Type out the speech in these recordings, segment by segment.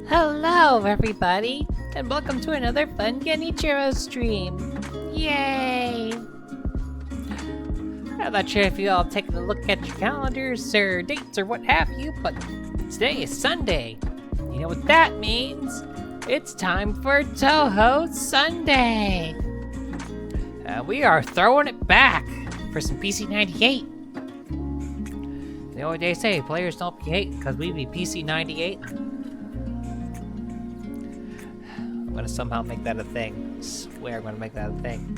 Hello everybody, and welcome to another fun Genichiro stream. Yay! I'm not sure if you all have taken a look at your calendars or dates or what have you, but today is Sunday. You know what that means? It's time for Touhou Sunday! We are throwing it back for some PC98. The only they say players don't be hating because we be PC98. I'm gonna somehow make that a thing. I swear I'm gonna make that a thing.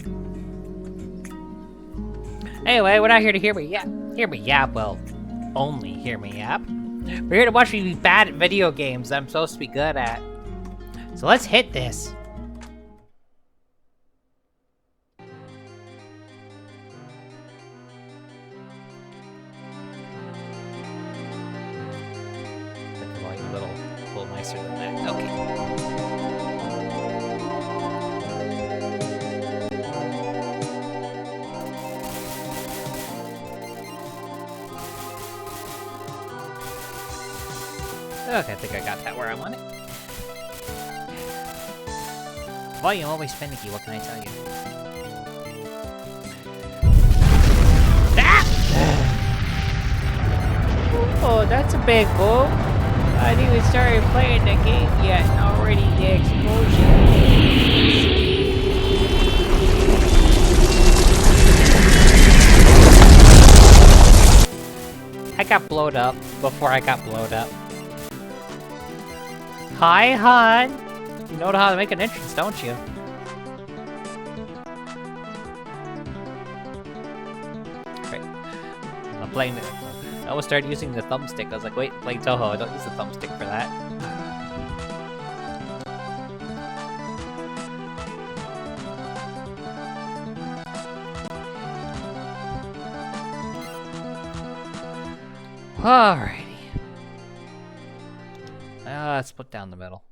Anyway, we're not here to hear me yap. Well, only hear me yap. We're here to watch me be bad at video games that I'm supposed to be good at. So let's hit this. Make the volume a little nicer than that. Okay. Okay, I think I got that where I want it. Volume always finicky, what can I tell you? Ah! Oh, that's a big boom. I didn't even started playing the game yet, and already the explosion. I got blowed up before I got blowed up. Hi, hon! You know how to make an entrance, don't you? Right. I'm playing it. I almost started using the thumbstick. I was like, wait, play Touhou. I don't use the thumbstick for that. Alrighty. Let's split down the middle.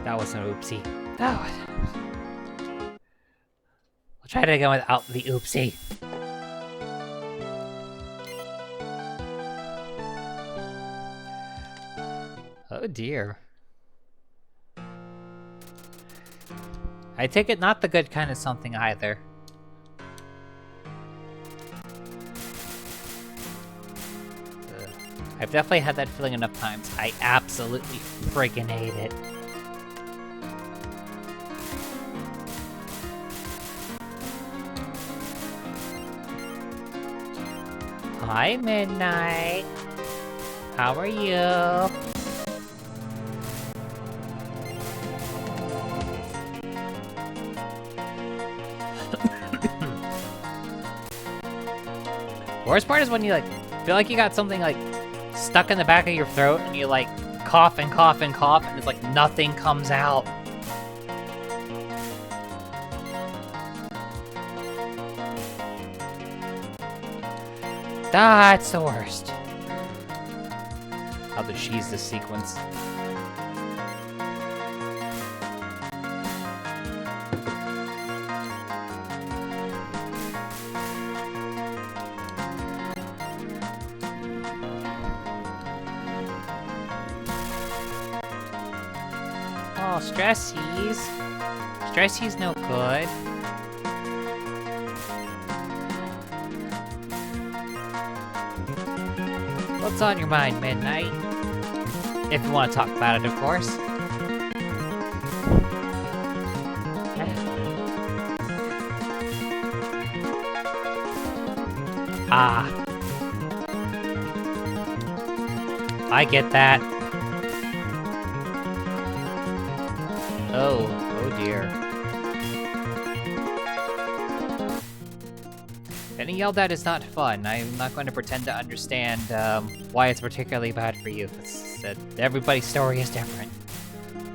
That was an oopsie. That was... I'll try it again without the oopsie. Oh dear. I take it not the good kind of something either. I've definitely had that feeling enough times. I absolutely friggin' hate it. Hi, Midnight. How are you? Worst part is when you feel like you got something stuck in the back of your throat and you cough and cough and cough and it's like nothing comes out. That's the worst. How to cheese this sequence. Oh, Stressies. Stressie's no good. What's on your mind, Midnight? If you want to talk about it, of course. Ah. I get that. Oh dear. Getting yelled at is not fun. I'm not going to pretend to understand why it's particularly bad for you. It's that everybody's story is different.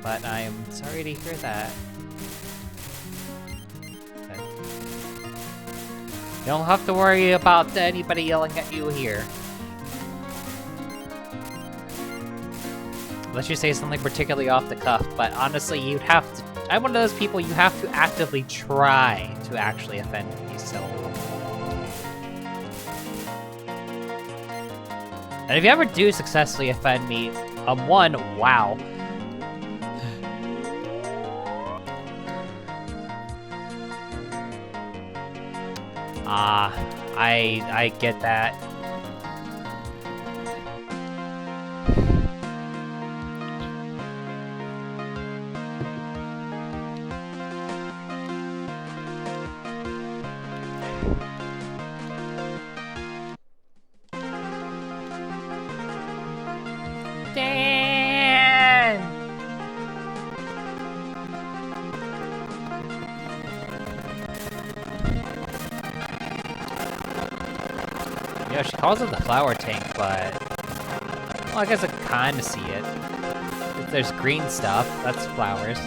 But I am sorry to hear that. But you don't have to worry about anybody yelling at you here. Unless you say something particularly off the cuff, but honestly, you'd have to... I'm one of those people you have to actively try to actually offend me, so... And if you ever do successfully offend me, one, wow. I get that. Dan! Yeah, she calls it the flower tank, but... Well, I guess I kinda see it. If there's green stuff, that's flowers.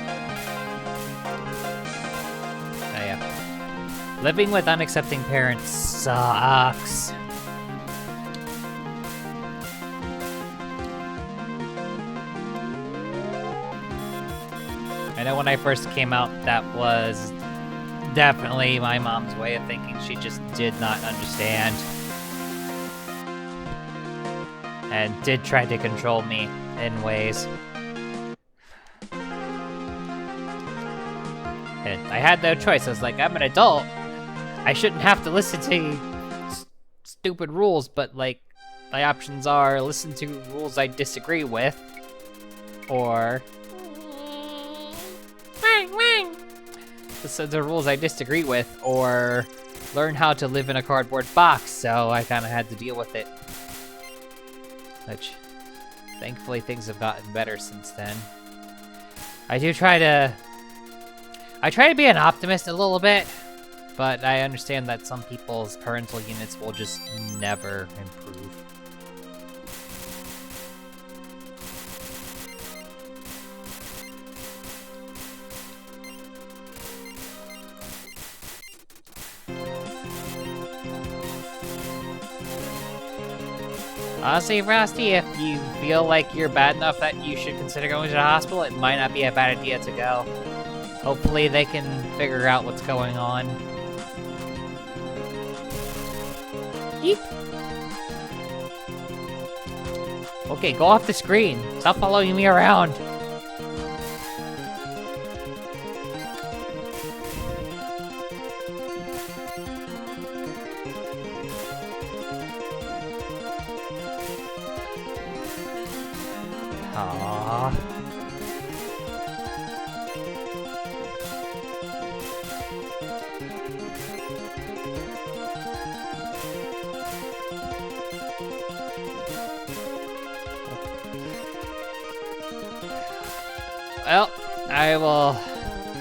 Oh yeah. Living with unaccepting parents sucks. I know when I first came out, that was definitely my mom's way of thinking. She just did not understand. And did try to control me in ways. And I had no choice. I was like, I'm an adult. I shouldn't have to listen to stupid rules, but like, my options are listen to rules I disagree with, or... the rules I disagree with, or learn how to live in a cardboard box, so I kind of had to deal with it. Which, thankfully, things have gotten better since then. I try to be an optimist a little bit, but I understand that some people's parental units will just never improve. Honestly, Frosty, if you feel like you're bad enough that you should consider going to the hospital, it might not be a bad idea to go. Hopefully they can figure out what's going on. Yeep. Okay, go off the screen. Stop following me around. Aww.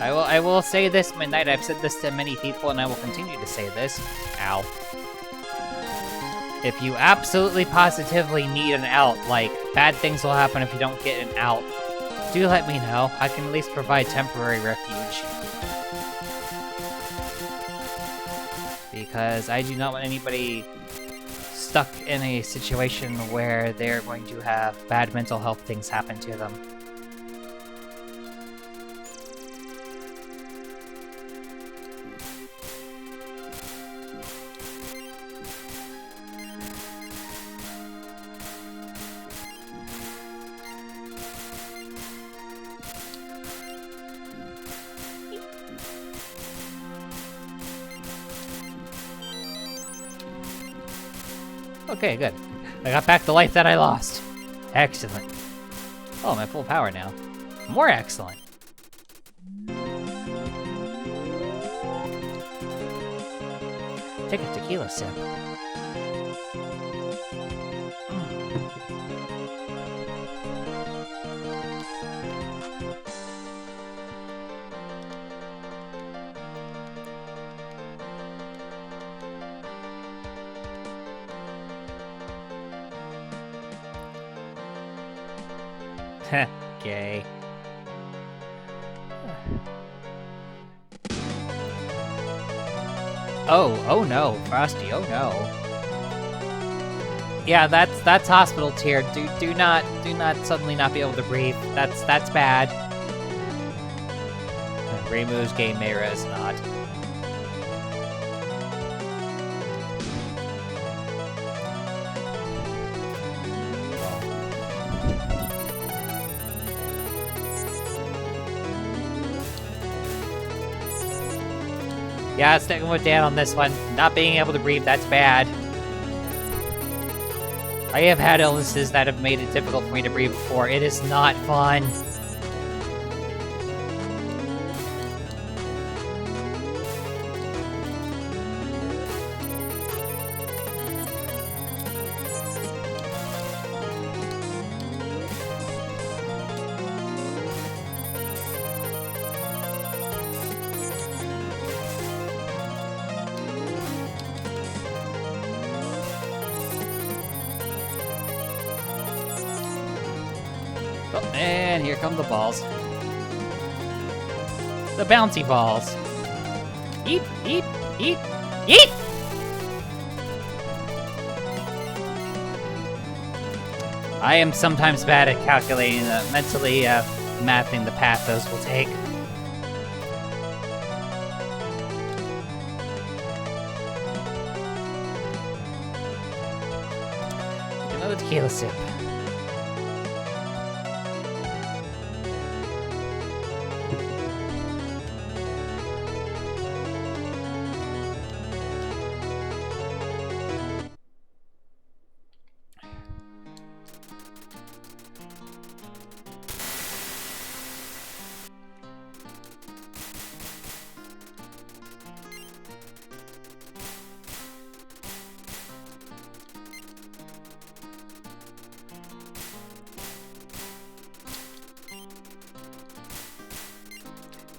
Well, I will say this, Midnight. I've said this to many people, and I will continue to say this. Ow. If you absolutely positively need an out, like, bad things will happen if you don't get an out, do let me know. I can at least provide temporary refuge. Because I do not want anybody stuck in a situation where they're going to have bad mental health things happen to them. Okay, good. I got back the life that I lost. Excellent. Oh, I'm at full power now. More excellent. Take a tequila sip. Heh, gay. Oh no, Frosty, oh no. Yeah, that's hospital tier. Do not suddenly not be able to breathe. That's bad. Removes game Mera is not. Yeah, sticking with Dan on this one. Not being able to breathe, that's bad. I have had illnesses that have made it difficult for me to breathe before. It is not fun. Oh, and here come the balls. The bouncy balls. Eat, eat, eat, eat! I am sometimes bad at calculating, mentally mapping the path those will take. Another tequila sip.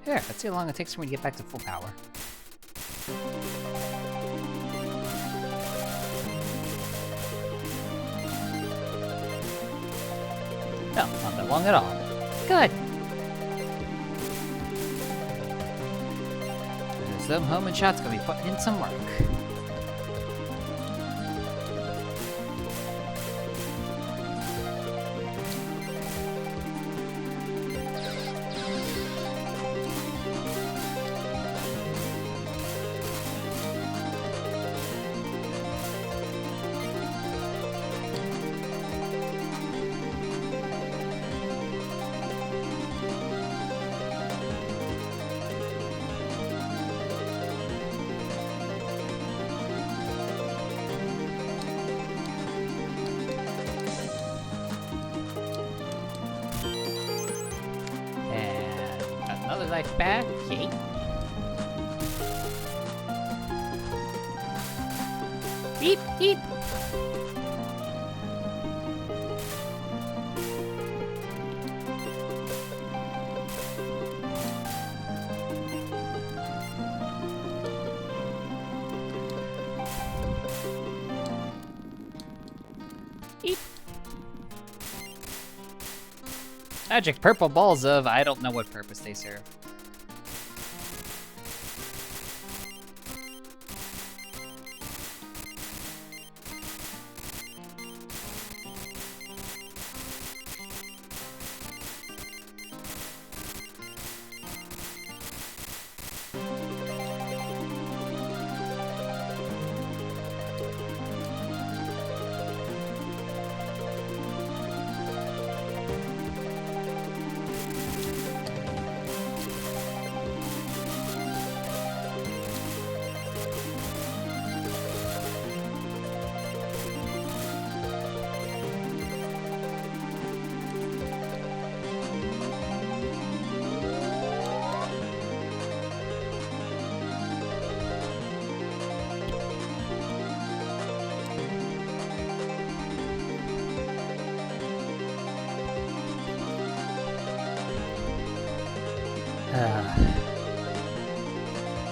Here, let's see how long it takes for me to get back to full power. No, not that long at all. Good. There's them home and shot's gonna be putting in some work. Another life back. Yay. Beep, beep. Beep. Magic purple balls of I don't know what purpose they serve.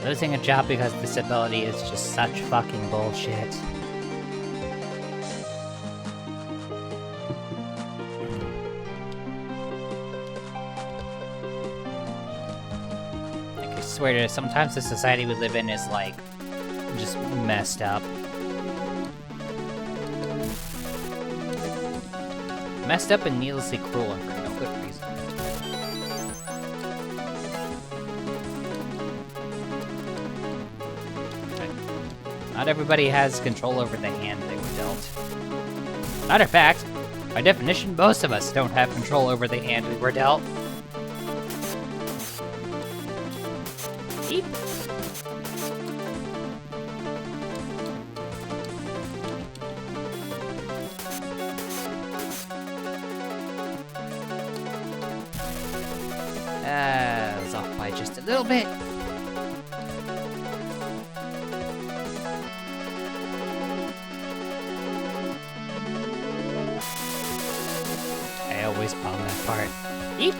Losing a job because of disability is just such fucking bullshit. I swear to you, sometimes the society we live in is like just messed up. Messed up and needlessly cruel and for no good reason. Not everybody has control over the hand they were dealt. Matter of fact, by definition, most of us don't have control over the hand we were dealt. Eep. I was off by just a little bit. I always bomb that part. Eep!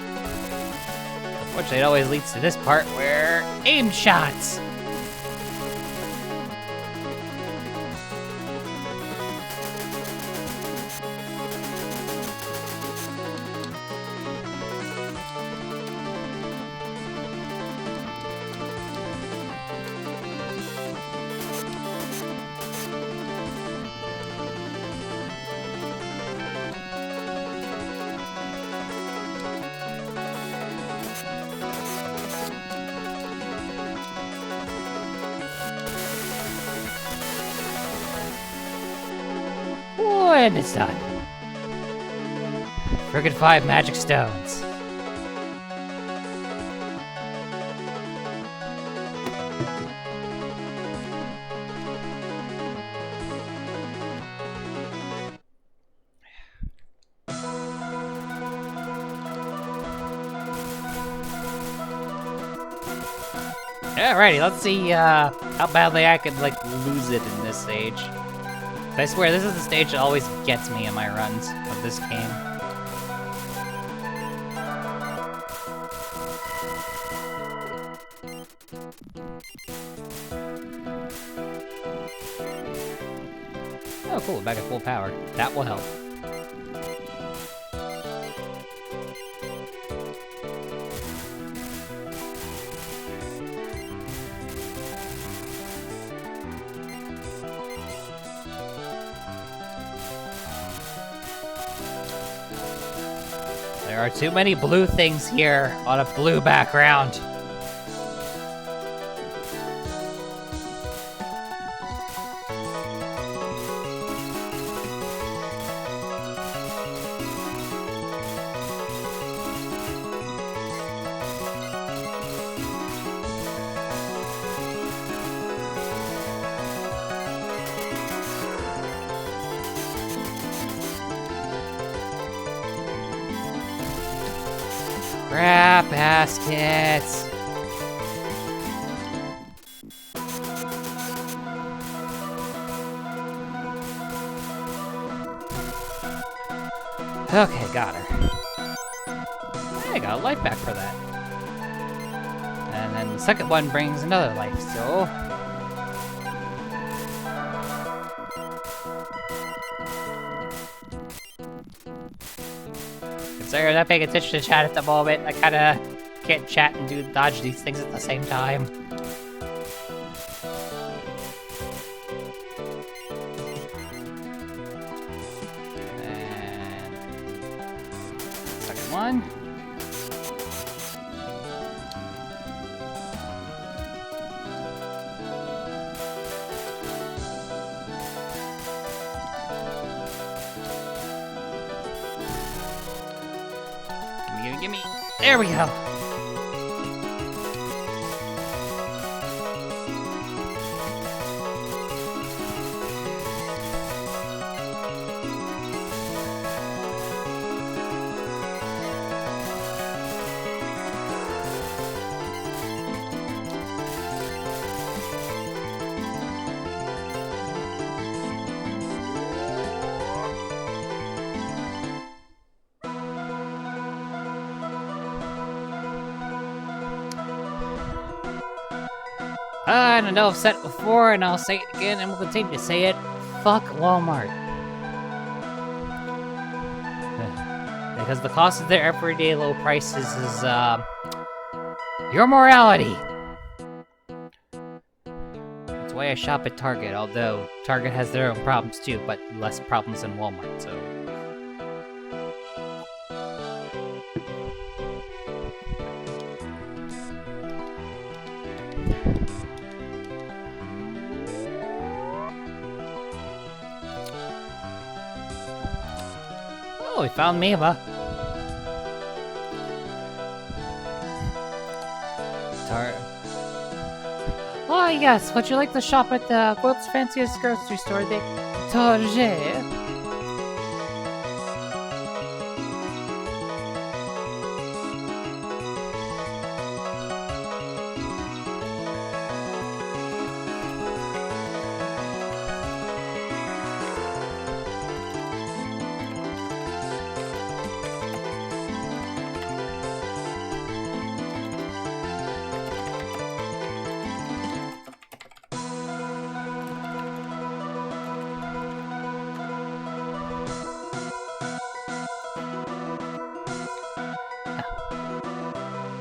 Unfortunately, it always leads to this part where aim shots! And it's done. Friggin' 5 magic stones. Alrighty, let's see how badly I could like lose it in this stage. I swear, this is the stage that always gets me in my runs of this game. Oh cool, back at full power. That will help. There are too many blue things here on a blue background. Crap baskets. Okay, got her. I got a life back for that. And then the second one brings another life, so... Sorry, I'm not paying attention to chat at the moment. I kinda can't chat and dodge these things at the same time. And second one. Gimme. There we go. I don't know, I've said it before, and I'll say it again, and we'll continue to say it. Fuck Walmart. Because the cost of their everyday low prices is, your morality. That's why I shop at Target, although Target has their own problems too, but less problems than Walmart, so... Oh, we found Mima. Oh yes, would you like to shop at the world's fanciest grocery store, the Target?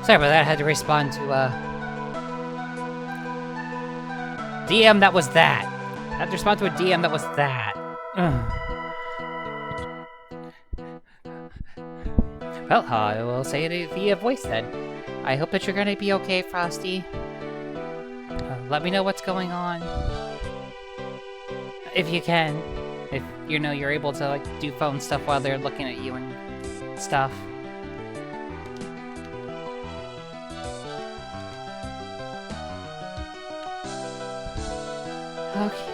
Sorry about that, I had to respond to, DM that was that. I had to respond to a DM that was that. Well, I will say it via voice then. I hope that you're gonna be okay, Frosty. Let me know what's going on. If you can. If, you know, you're able to, like, do phone stuff while they're looking at you and stuff. Okay.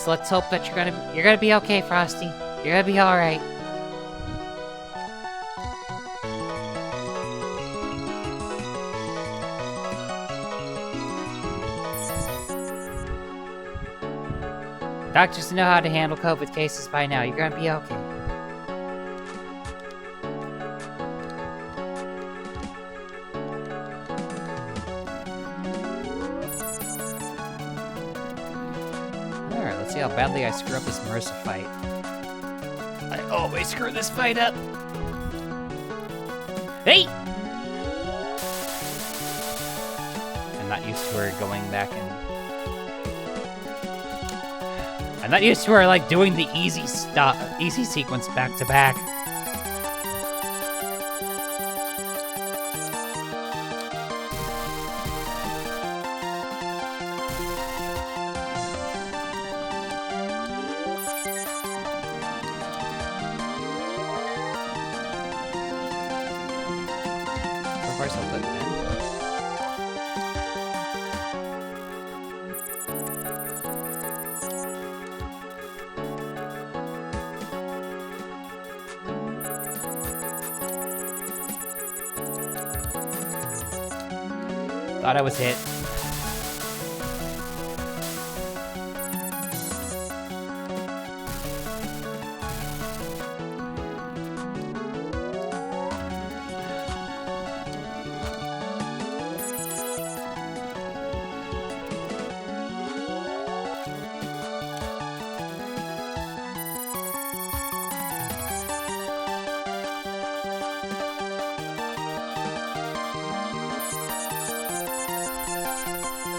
Let's hope that you're gonna be okay, Frosty. You're gonna be all right. Doctors know how to handle COVID cases by now. You're gonna be okay. Alright, let's see how badly I screw up this Marissa fight. I always screw this fight up. Hey! I'm not used to her going back and... I'm not used to her, like, doing the easy sequence back to back. So far, so good, man. Thought I was hit.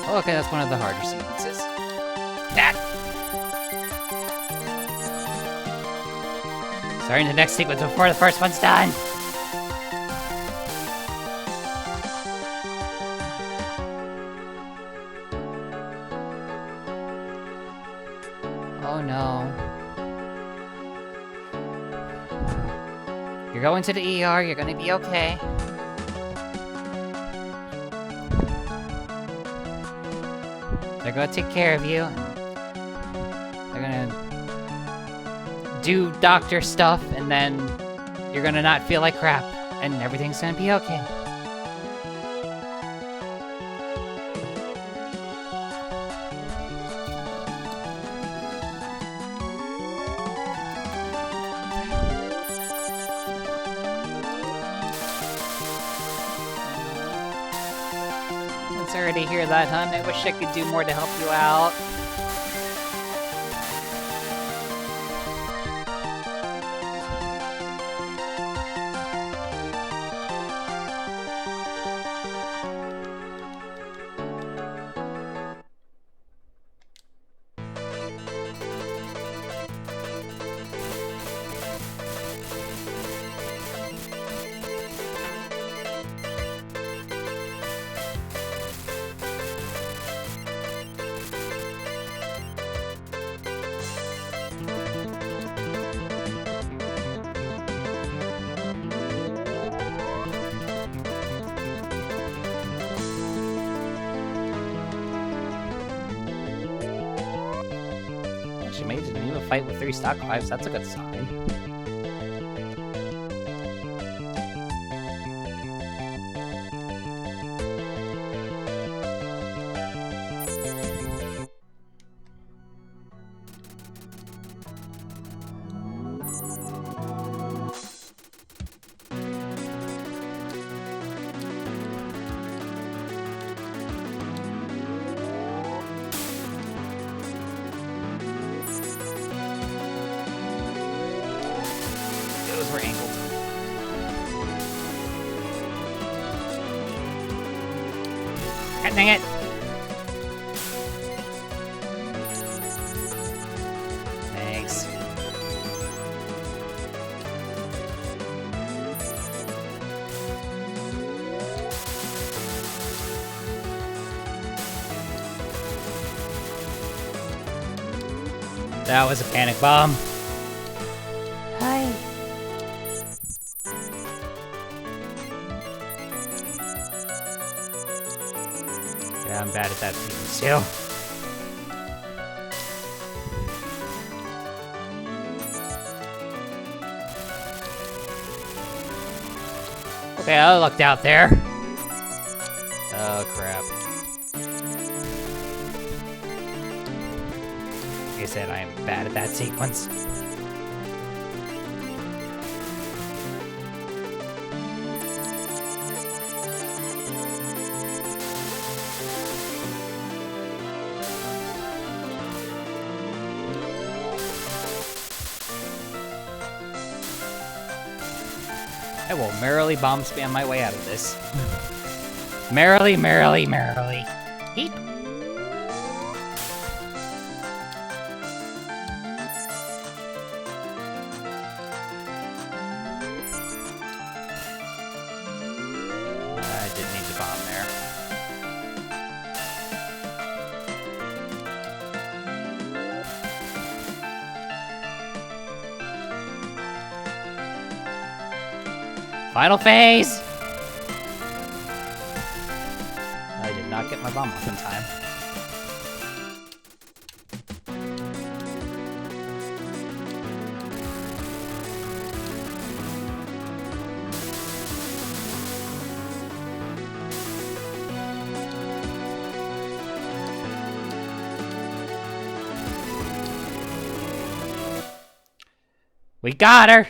Oh, okay, that's one of the harder sequences. Ah! Starting the next sequence before the first one's done. Oh no. You're going to the ER, you're gonna be okay. They're gonna take care of you. They're gonna do doctor stuff, and then you're gonna not feel like crap, and everything's gonna be okay. sorry to hear that, hon. I wish I could do more to help you out. She made it into a fight with 3 stock lives. That's a good sign. Were angled. God dang it! Thanks. That was a panic bomb. Hi. I'm bad at that sequence too. Okay, I lucked out there. Oh crap. Like I said, I am bad at that sequence. I will merrily bomb spam my way out of this. Merrily, merrily, merrily. Heap. I didn't need to bomb there. Final phase! I did not get my bomb off in time. We got her!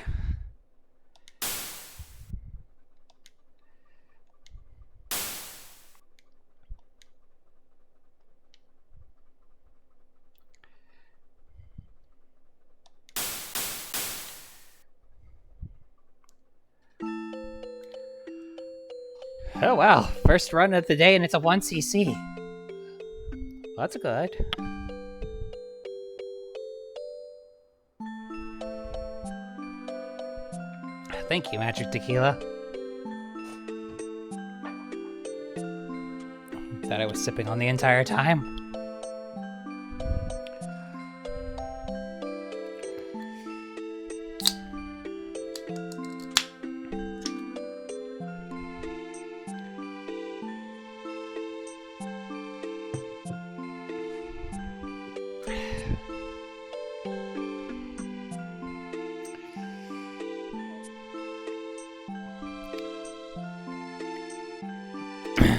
Oh wow, first run of the day and it's a 1cc. Well, that's good. Thank you, Magic Tequila. That I was sipping on the entire time.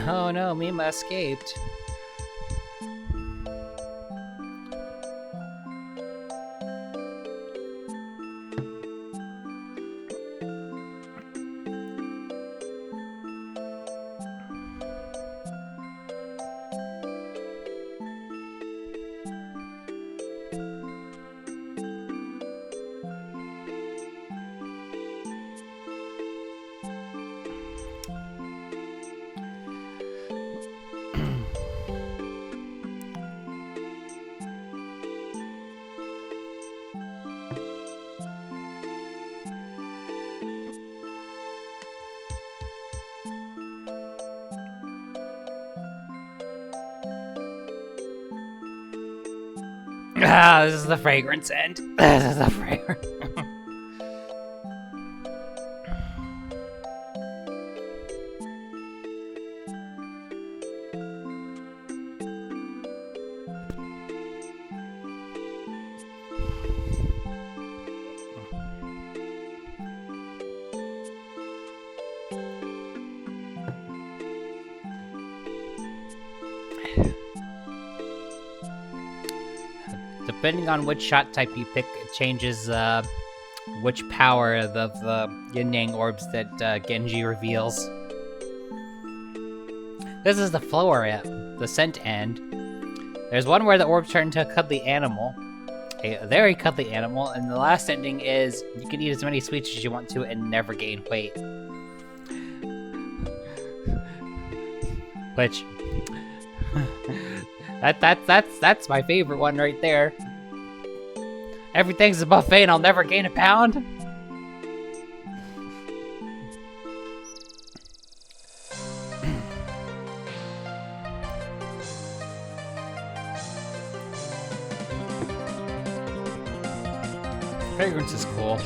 Oh no, Mima escaped. Ah, this is the fragrance end. This is the fragrance. Depending on which shot type you pick, it changes which power of the yin-yang orbs that Genji reveals. This is the flower, the scent end. There's one where the orbs turn into a cuddly animal, a very cuddly animal, and the last ending is you can eat as many sweets as you want to and never gain weight. Which that's my favorite one right there. Everything's a buffet and I'll never gain a pound. Fragrance is cool.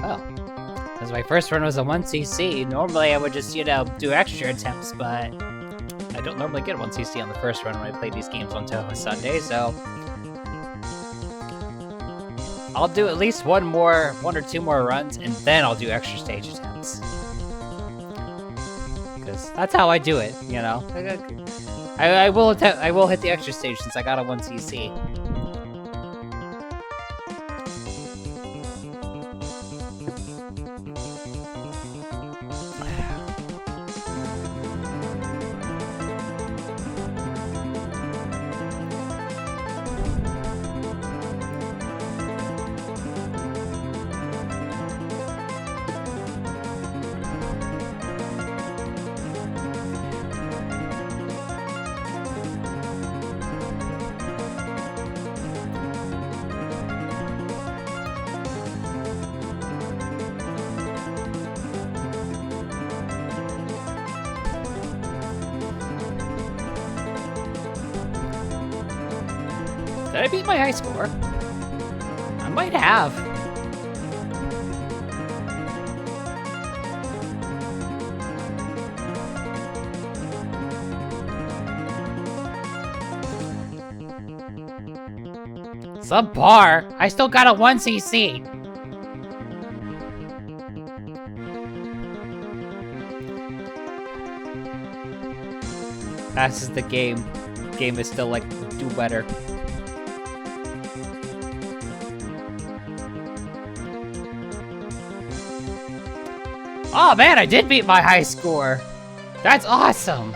Oh, as my first run was a 1cc, normally I would just, do extra attempts, but I don't normally get 1cc on the first run when I play these games on Touhou Sunday, so I'll do at least one or two more runs, and then I'll do extra stage attempts. Because that's how I do it, I will hit the extra stage since I got a 1cc. Did I beat my high score? I might have. Subpar? I still got a 1cc. This is the game. Game is still like, do better. Oh man, I did beat my high score! That's awesome!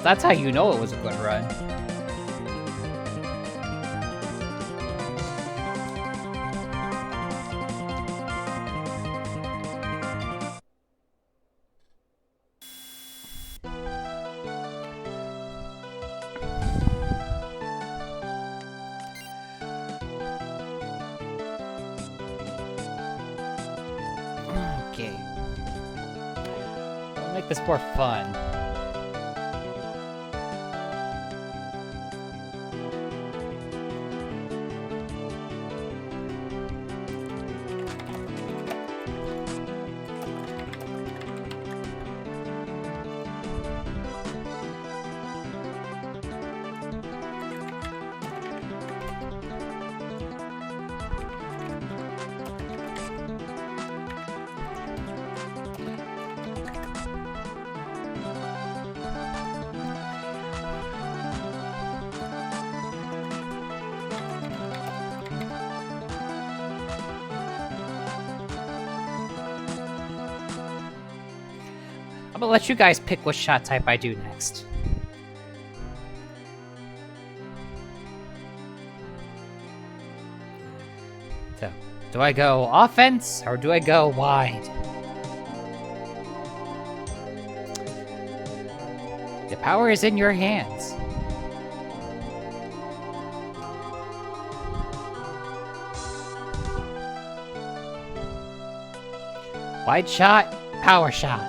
That's how you know it was a good run. Okay. I'll make this more fun. I'm gonna let you guys pick what shot type I do next. So, do I go offense or do I go wide? The power is in your hands. Wide shot, power shot.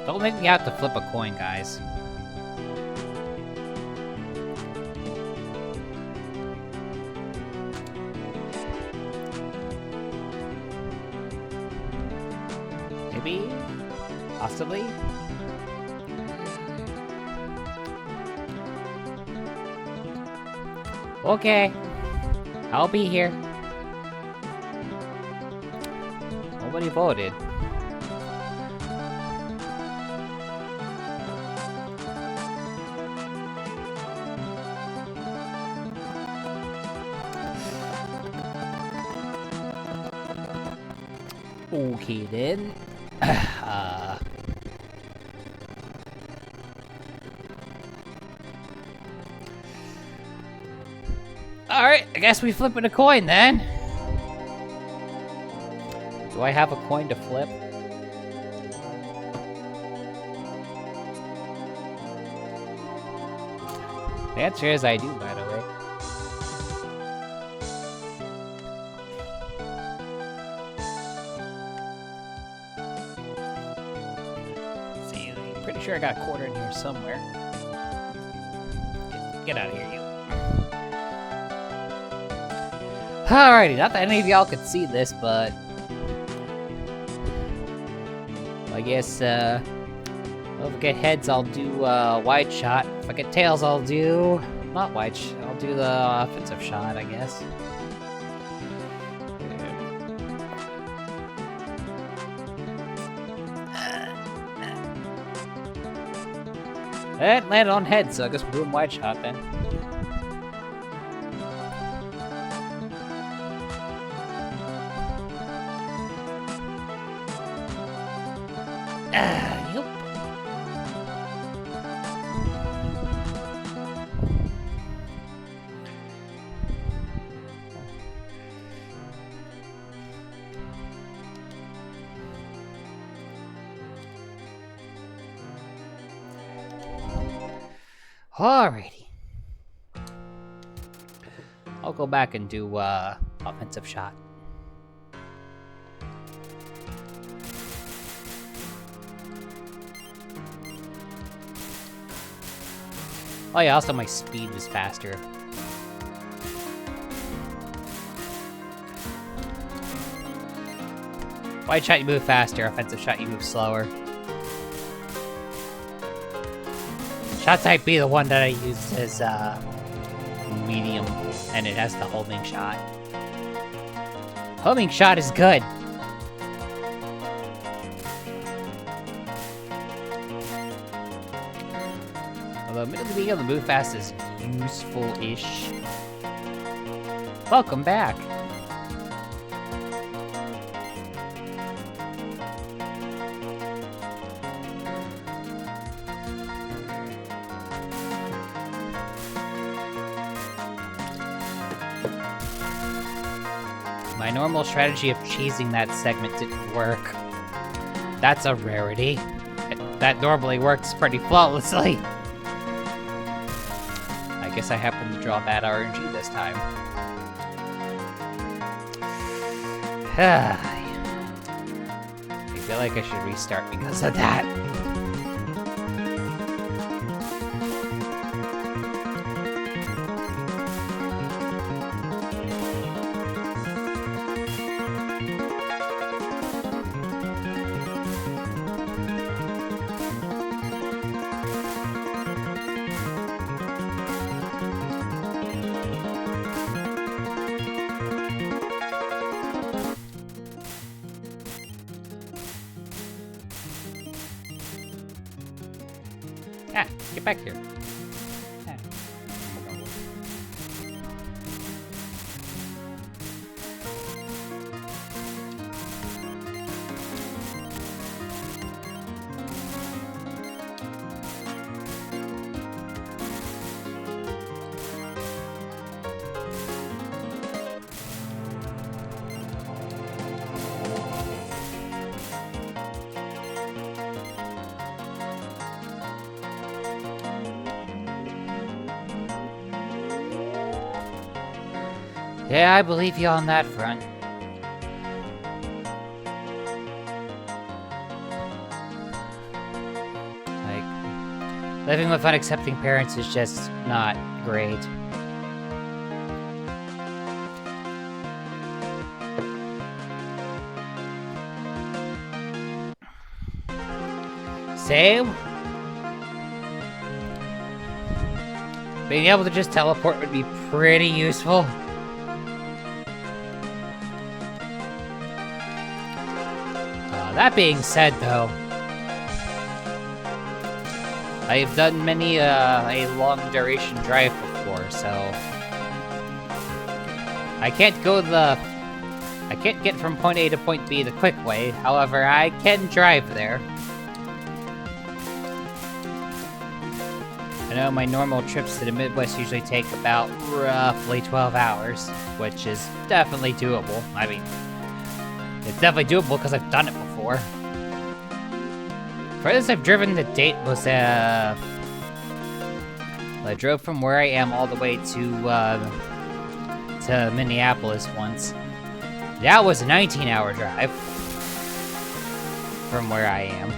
Don't make me have to flip a coin, guys. Maybe? Possibly? Okay. I'll be here. Nobody voted. Okay then. Alright, I guess we flipping a coin then. Do I have a coin to flip? The answer is I do, by the way. Let's see, I'm pretty sure I got a quarter in here somewhere. Get out of here, you. Alrighty, not that any of y'all could see this, but I guess if I get heads, I'll do wide shot. If I get tails, I'll do not wide. I'll do the offensive shot, I guess. It landed on heads, so I guess we're doing wide shot then. Yup. Alrighty. I'll go back and do offensive shot. Oh yeah, also my speed was faster. Wide shot you move faster, offensive shot you move slower. Shot type B, the one that I used as medium, and it has the homing shot. Homing shot is good. Although admittedly being able to move fast is useful-ish. Welcome back. My normal strategy of cheesing that segment didn't work. That's a rarity. That normally works pretty flawlessly. I guess I happened to draw bad RNG this time. I feel like I should restart because of that. Ah, get back here. Ah. Yeah, I believe you on that front. Like, living with unaccepting parents is just not great. Same. Being able to just teleport would be pretty useful. That being said, though, I've done many a long duration drive before, so I can't get from point A to point B the quick way. However, I can drive there. I know my normal trips to the Midwest usually take about roughly 12 hours, which is definitely doable. I mean, it's definitely doable because I've done it before. Furthest I've driven to date was, I drove from where I am all the way to Minneapolis once. That was a 19-hour drive from where I am.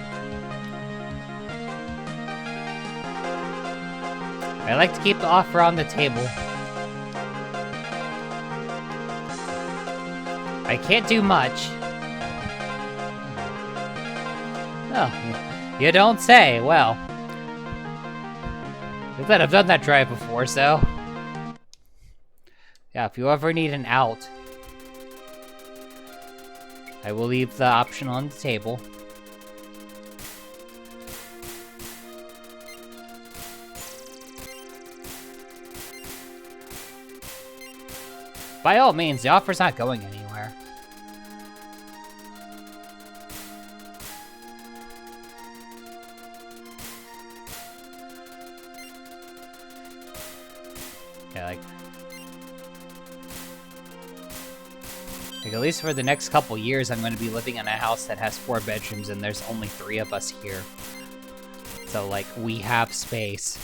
I like to keep the offer on the table. I can't do much. Oh, you don't say. Well, I've done that drive before, so yeah, if you ever need an out, I will leave the option on the table. By all means, the offer's not going anywhere. Yeah, like at least for the next couple years, I'm going to be living in a house that has 4 bedrooms and there's only 3 of us here. So, like, we have space.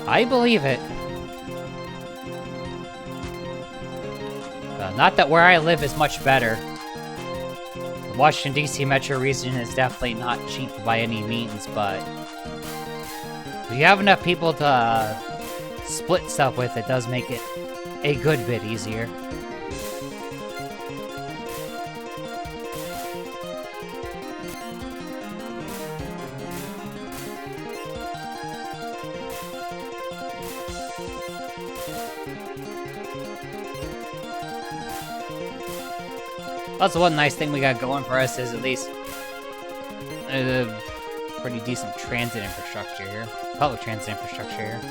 I believe it. Not that where I live is much better. The Washington, D.C. metro region is definitely not cheap by any means, but if you have enough people to split stuff with, it does make it a good bit easier. Also, one nice thing we got going for us is at least a pretty decent transit infrastructure here. Public transit infrastructure here.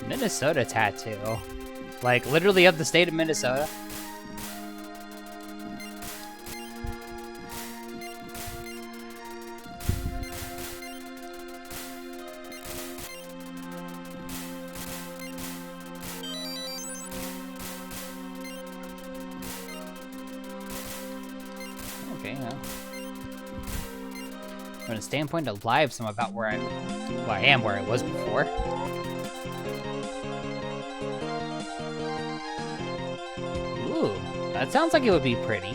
Minnesota tattoo. Like, literally of the state of Minnesota. Okay, yeah. From a standpoint of lives, I'm about where I am where I was before. That sounds like it would be pretty.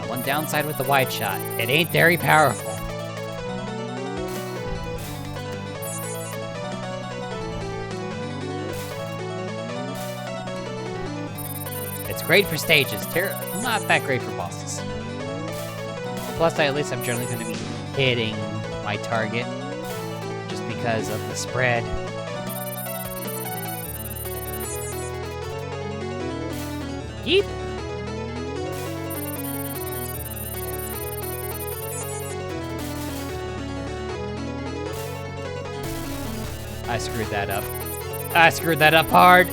One downside with the wide shot, it ain't very powerful. great for stages, not that great for bosses. Plus, at least I'm generally going to be hitting my target, just because of the spread. Yeep! I screwed that up. I screwed that up hard!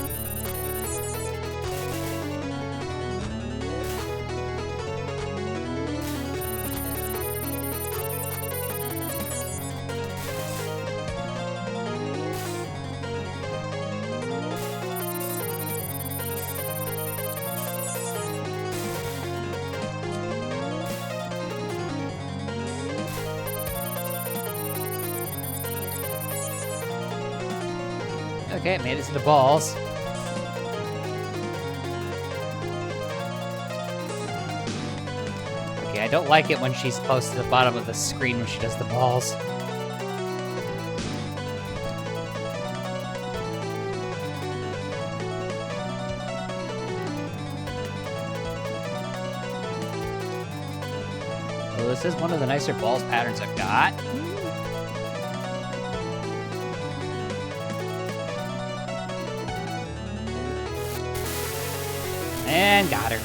Okay, made it to the balls. Okay, I don't like it when she's close to the bottom of the screen when she does the balls. Well, this is one of the nicer balls patterns I've got. And got her.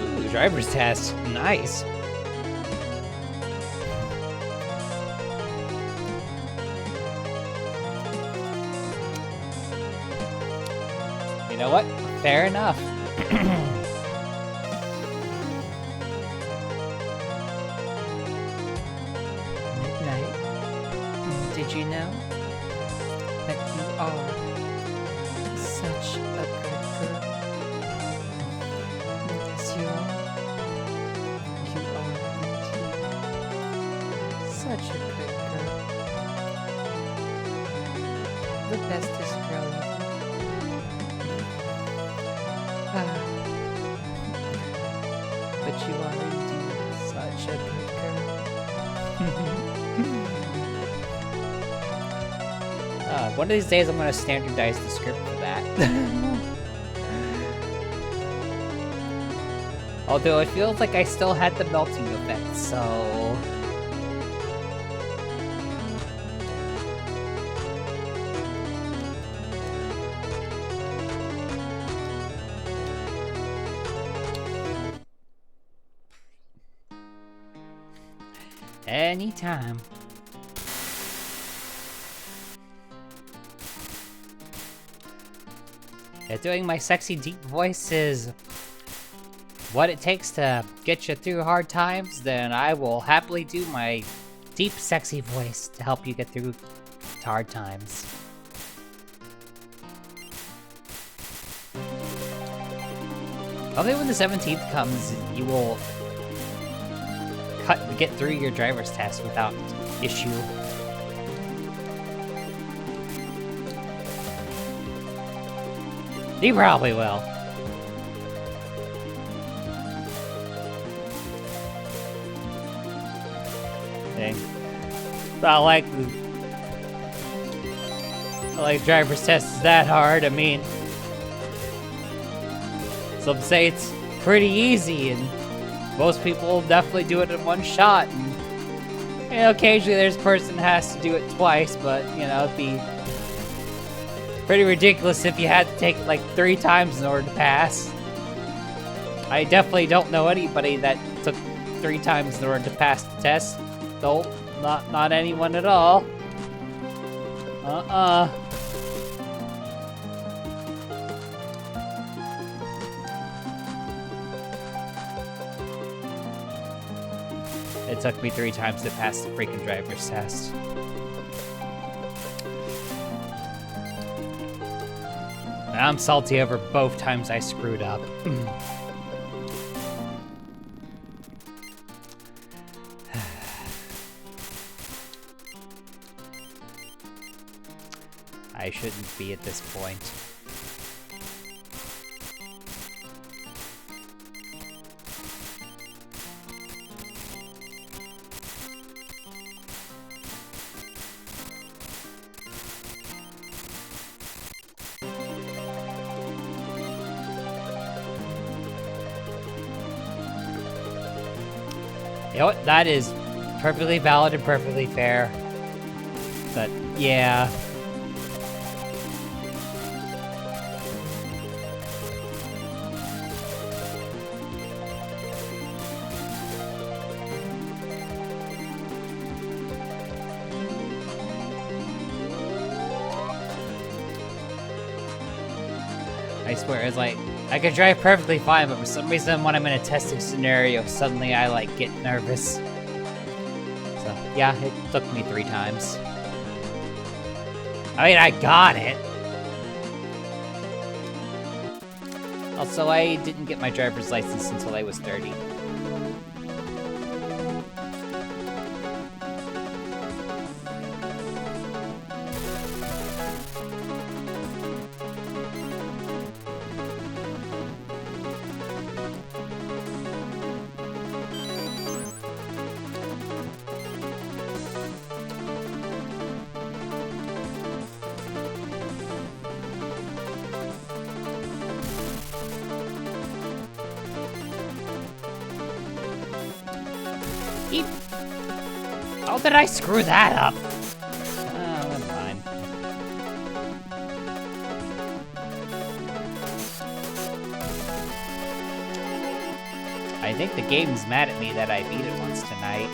Ooh, driver's test. Nice. You know what? Fair enough. Midnight. Did you know that you are such a good girl? Yes, you are. You are indeed such a good girl. The bestest girl you but you are indeed such a good girl. One of these days I'm going to standardize the script for that. Although it feels like I still had the melting effect, so... Anytime. Yeah, doing my sexy deep voice is what it takes to get you through hard times, then I will happily do my deep sexy voice to help you get through hard times. Hopefully when the 17th comes, you will get through your driver's test without issue. You probably will. Dang. Not like driver's test is that hard. I mean, some say it's pretty easy, and most people definitely do it in one shot. And, you know, occasionally there's a person who has to do it twice, but, you know, it'd be pretty ridiculous if you had to take it like 3 times in order to pass. I definitely don't know anybody that took 3 times in order to pass the test. Nope, not anyone at all. It took me 3 times to pass the freaking driver's test. I'm salty over both times I screwed up. I shouldn't be at this point. You know what? That is perfectly valid and perfectly fair. But, yeah. I swear, it's like, I could drive perfectly fine, but for some reason when I'm in a testing scenario, suddenly I, like, get nervous. So, yeah, it took me 3 times. I mean, I got it. Also, I didn't get my driver's license until I was 30. How did I screw that up? Oh, never mind. I think the game's mad at me that I beat it once tonight.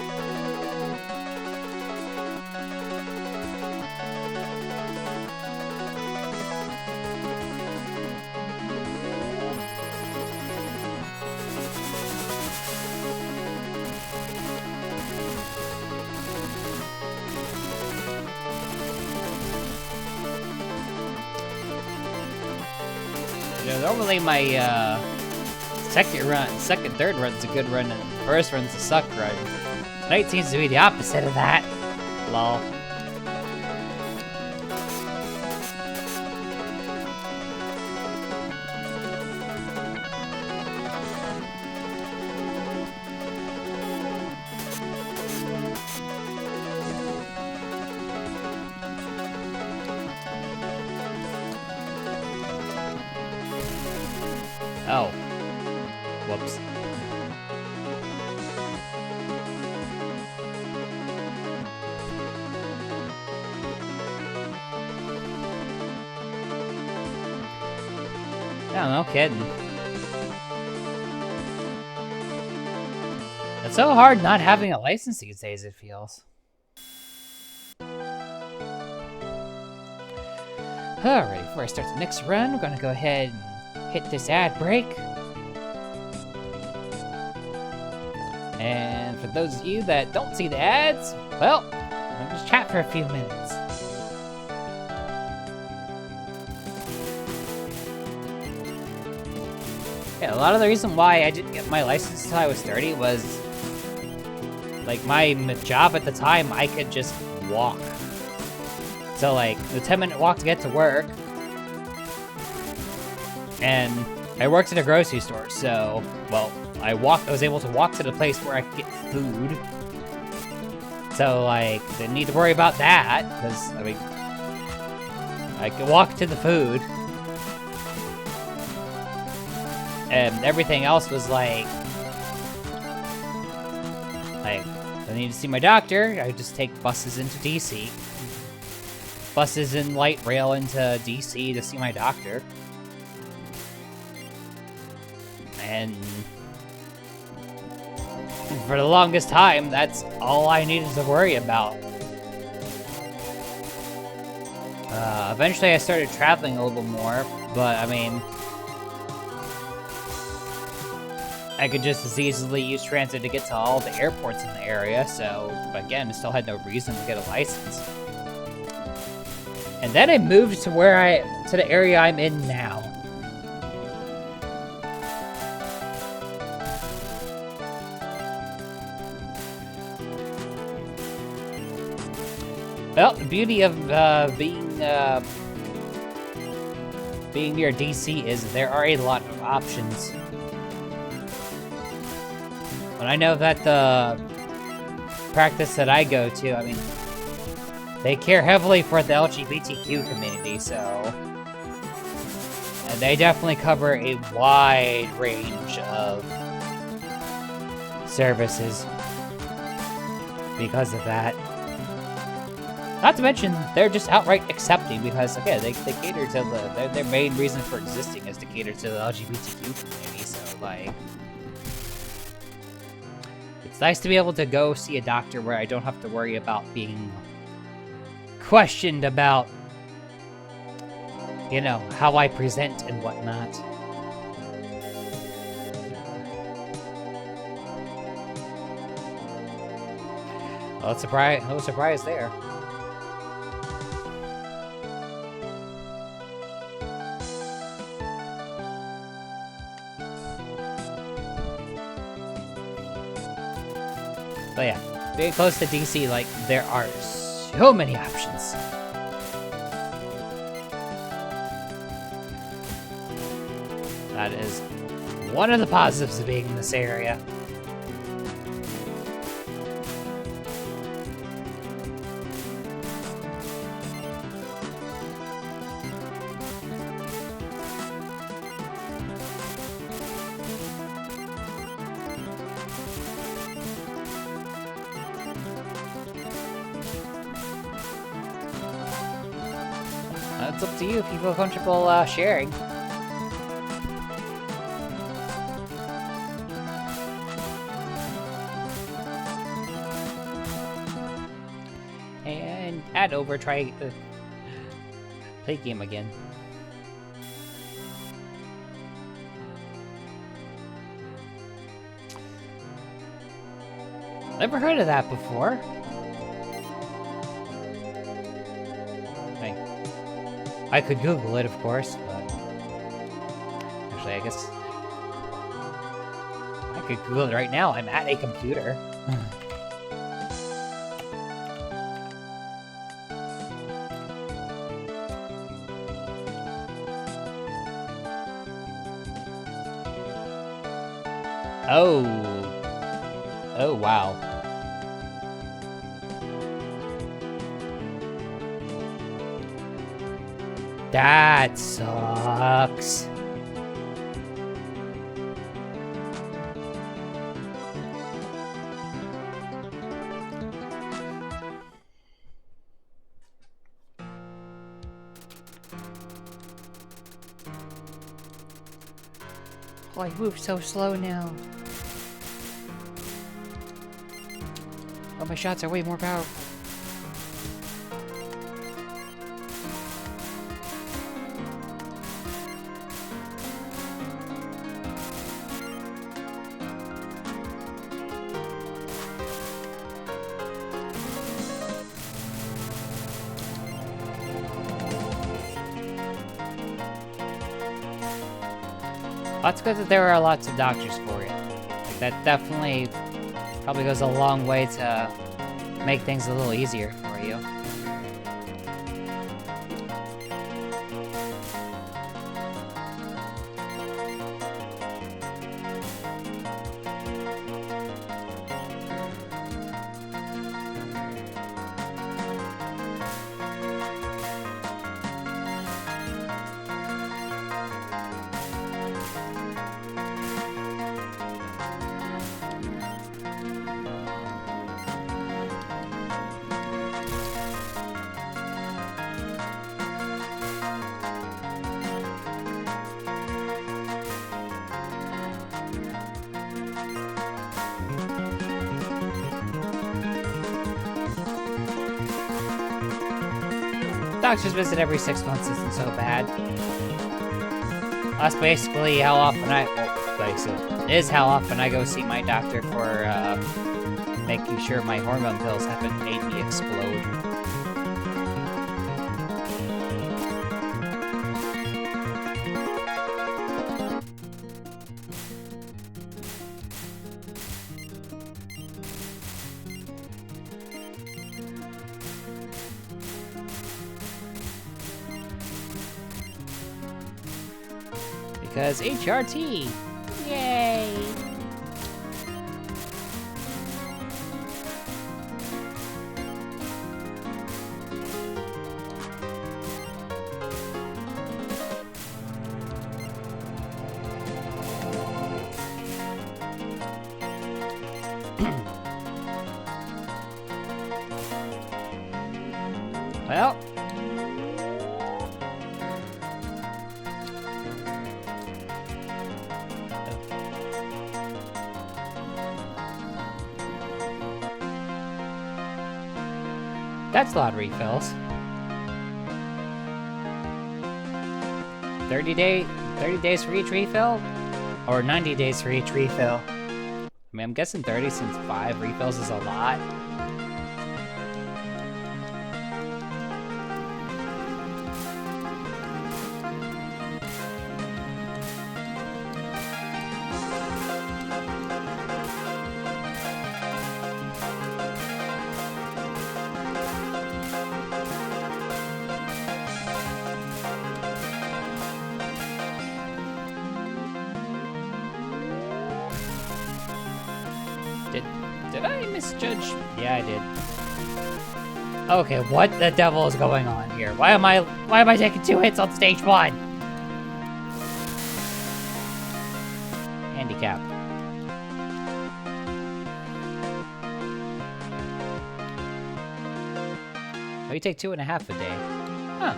You know, normally my third run's a good run, and first run's a suck run. Tonight seems to be the opposite of that. Lol. Oh. Whoops. Yeah, no kidding. It's so hard not having a license these days, it feels. Alright, before I start the next run, we're gonna go ahead and hit this ad break. And for those of you that don't see the ads, well, I'll just chat for a few minutes. Yeah, a lot of the reason why I didn't get my license until I was 30 was, like, my job at the time, I could just walk. So, like, the 10-minute walk to get to work, and I worked at a grocery store, so, well, I was able to walk to the place where I could get food. So, like, didn't need to worry about that, because, I mean, I could walk to the food. And everything else was like, I need to see my doctor, I just take buses into DC. Buses and light rail into DC to see my doctor. And for the longest time, that's all I needed to worry about. Eventually I started traveling a little more, but I mean, I could just as easily use transit to get to all the airports in the area, so again, I still had no reason to get a license. And then I moved to to the area I'm in now. Well, the beauty of being near DC is there are a lot of options. But I know that the practice that I go to, I mean, they care heavily for the LGBTQ community, so... And they definitely cover a wide range of services. because of that. Not to mention, they're just outright accepting because, again, they cater to their main reason for existing is to cater to the LGBTQ community, so, like... It's nice to be able to go see a doctor where I don't have to worry about being questioned about, you know, how I present and whatnot. No surprise there. But yeah, being close to DC, like, there are so many options. That is one of the positives of being in this area. It's up to you if you feel comfortable sharing. And add over, try play game again. Never heard of that before. I could Google it, of course, but... Actually, I guess... I could Google it right now. I'm at a computer. Oh. Oh, wow. That sucks. Oh, I move so slow now. Oh, my shots are way more powerful. That's good that there are lots of doctors for you. Like, that definitely probably goes a long way to make things a little easier for you. Doctor's visit every 6 months isn't so bad. That's basically how often is how often I go see my doctor for making sure my hormone pills haven't made me explode. Because HRT! Yay! Well. That's a lot of refills. 30 days for each refill? Or 90 days for each refill? I mean, I'm guessing 30 since 5 refills is a lot. Did I misjudge? Yeah, I did. Okay, what the devil is going on here? Why am I taking 2 hits on stage 1? Handicap. Oh, you take 2.5 a day. Huh.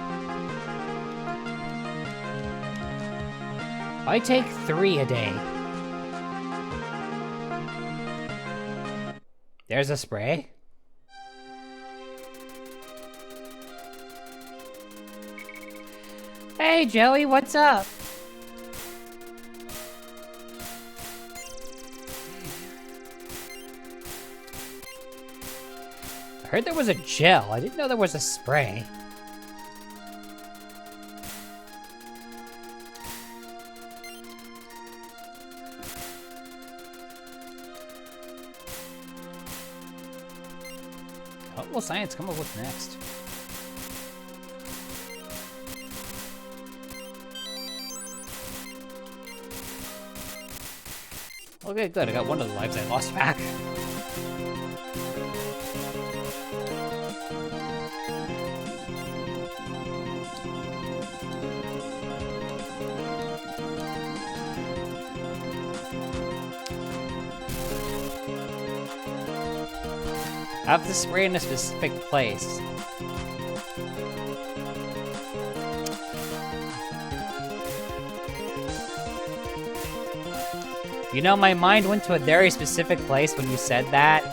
I take 3 a day. There's a spray. Hey, Joey, what's up? I heard there was a gel. I didn't know there was a spray. What will science come up with next? Okay, good. I got one of the lives I lost back. Have the spray in a specific place. You know, my mind went to a very specific place when you said that.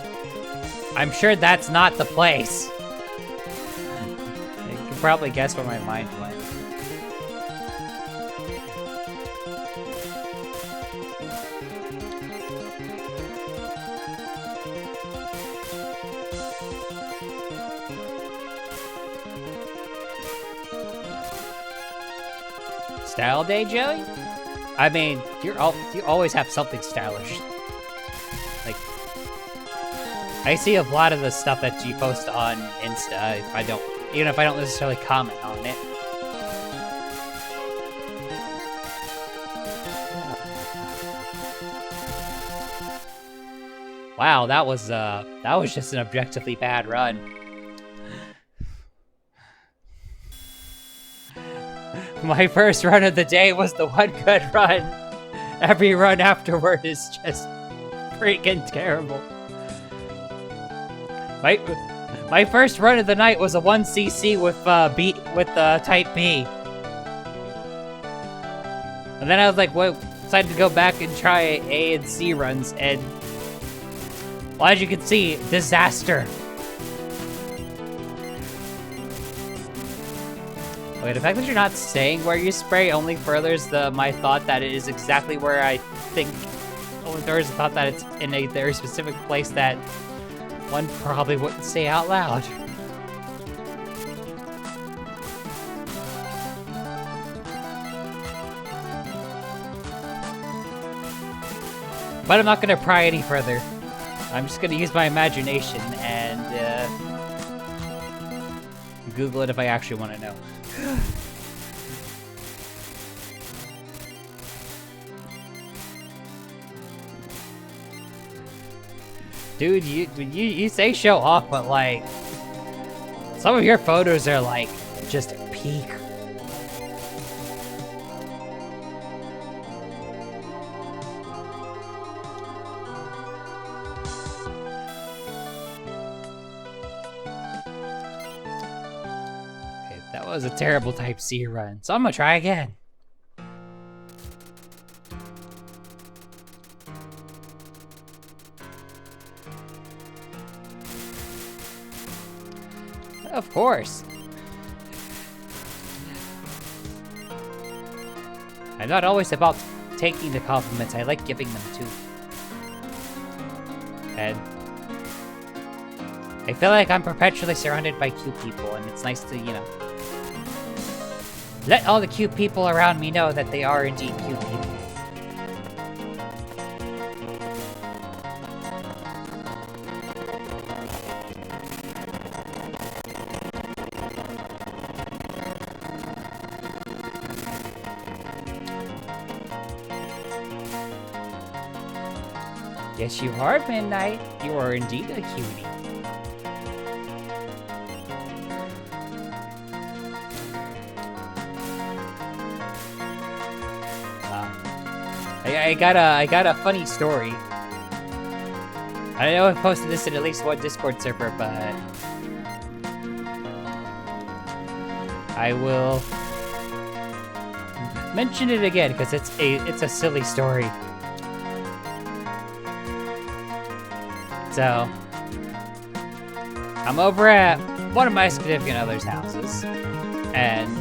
I'm sure that's not the place. You can probably guess where my mind went. Style day, Joey? I mean, you always have something stylish. Like, I see a lot of the stuff that you post on Insta. Even if I don't necessarily comment on it. Wow, that was just an objectively bad run. My first run of the day was the one good run. Every run afterward is just freaking terrible. My first run of the night was a 1cc with type B. And then I was like, well, decided to go back and try A and C runs, and well, as you can see, disaster. Okay, the fact that you're not saying where you spray only furthers my thought that it is exactly where I think. Only furthers the thought that it's in a very specific place that one probably wouldn't say out loud. But I'm not gonna pry any further. I'm just gonna use my imagination and Google it if I actually want to know. Dude, you say show off, but like some of your photos are like just peak. That was a terrible Type C run, so I'm gonna try again. Of course. I'm not always about taking the compliments, I like giving them too. And I feel like I'm perpetually surrounded by cute people, and it's nice to, you know, let all the cute people around me know that they are indeed cute people. Yes, you are, Midnight. You are indeed a cutie. I got a funny story. I know I've posted this in at least one Discord server, but I will mention it again because it's a silly story. So, I'm over at one of my significant other's houses, and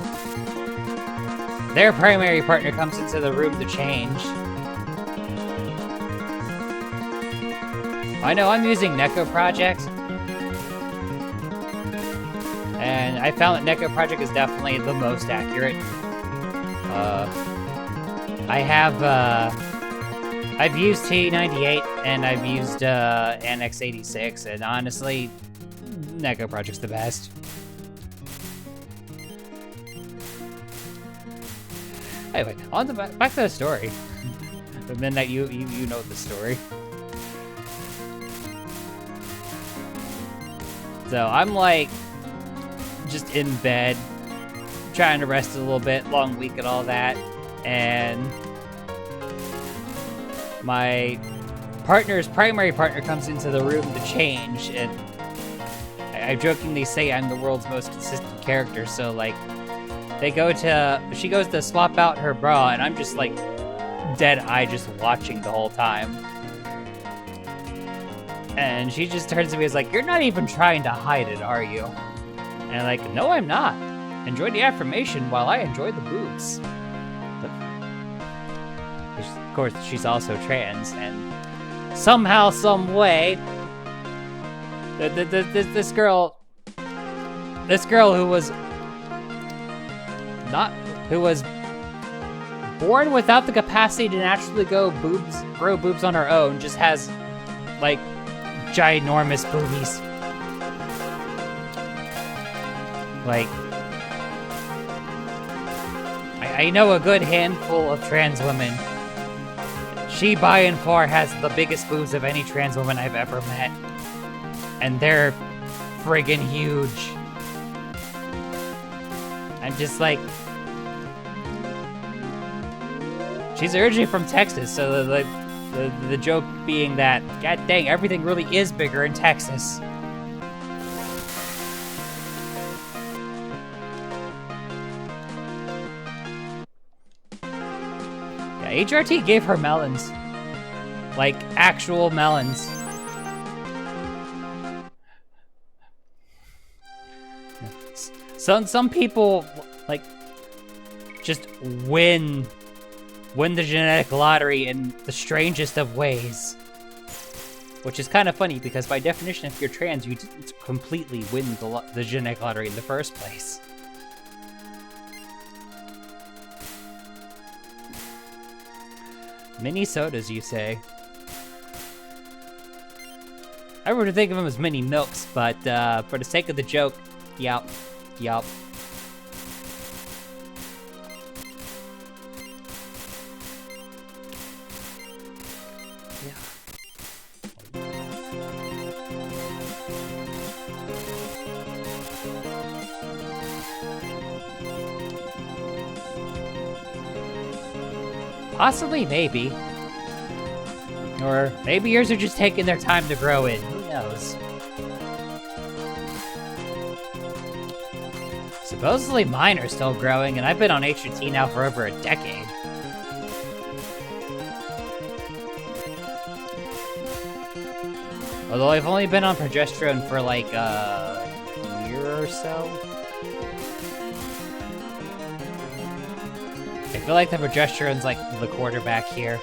their primary partner comes into the room to change. I know I'm using Neko Project, and I found that Neko Project is definitely the most accurate. I've used T98 and I've used Annex 86, and honestly, Neko Project's the best. Anyway, back to the story. The Midnight, you know the story. So I'm like just in bed, trying to rest a little bit, long week and all that, and my primary partner comes into the room to change, and I jokingly say I'm the world's most consistent character, so like, she goes to swap out her bra, and I'm just like, dead-eye just watching the whole time. And she just turns to me and is like, "You're not even trying to hide it, are you?" And I'm like, "No, I'm not. Enjoy the affirmation while I enjoy the boobs." But, of course, she's also trans, and somehow, some way, this girl who was born without the capacity to naturally grow boobs on her own, just has like ginormous boobies. Like, I know a good handful of trans women. She by and far has the biggest boobs of any trans woman I've ever met. And they're friggin' huge. I'm just like, she's originally from Texas, so the joke being that, god dang, everything really is bigger in Texas. Yeah, HRT gave her melons. Like, actual melons. Some people, like, just win the genetic lottery in the strangest of ways. Which is kind of funny, because by definition, if you're trans, you didn't completely win the genetic lottery in the first place. Mini sodas, you say? I would think of them as mini milks, but for the sake of the joke, yup. Possibly, maybe. Or maybe yours are just taking their time to grow in. Who knows? Supposedly mine are still growing, and I've been on HRT now for over a decade. Although I've only been on progesterone for like a year or so. I feel like the progesterone's like the quarterback here.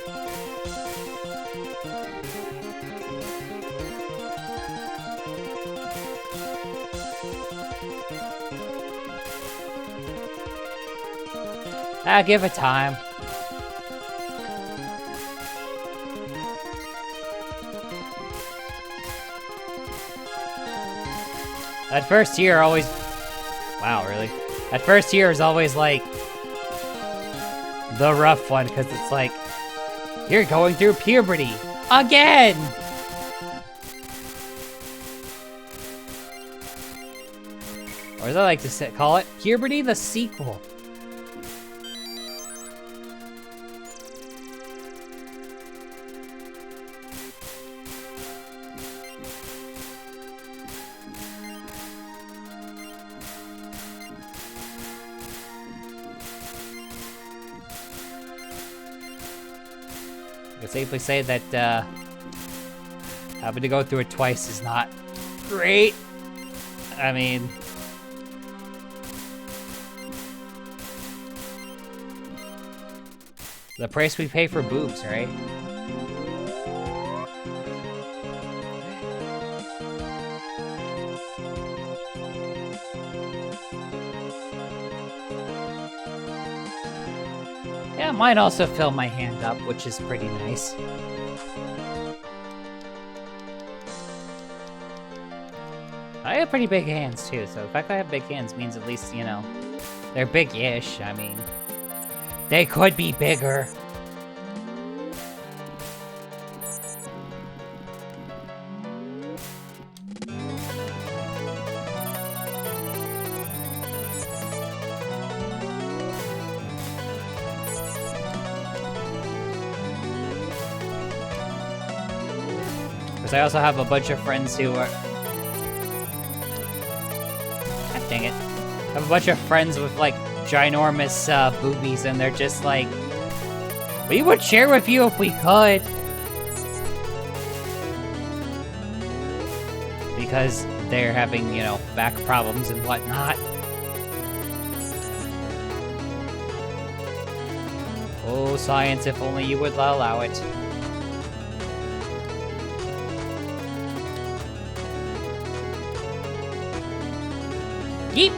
Give it time. That first year always... Wow, really? That first year is always like... the rough one, because it's like... You're going through puberty. Again! Or as I like to call it, puberty the sequel. I can safely say that having to go through it twice is not great. I mean, the price we pay for boobs, right? Yeah, mine also fill my hand up, which is pretty nice. I have pretty big hands too, so the fact that I have big hands means at least, you know, they're big-ish. I mean, they could be bigger. Because I also have a bunch of friends who are... God dang it. I have a bunch of friends with, like, ginormous boobies, and they're just like, we would share with you if we could. Because they're having, you know, back problems and whatnot. Oh, science, if only you would allow it. Yeep!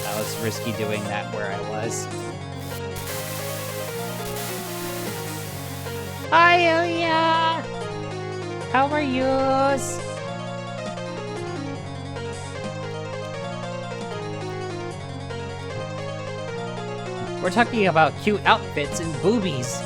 That was risky doing that where I was. Hi, Ilya! How are yous? We're talking about cute outfits and boobies.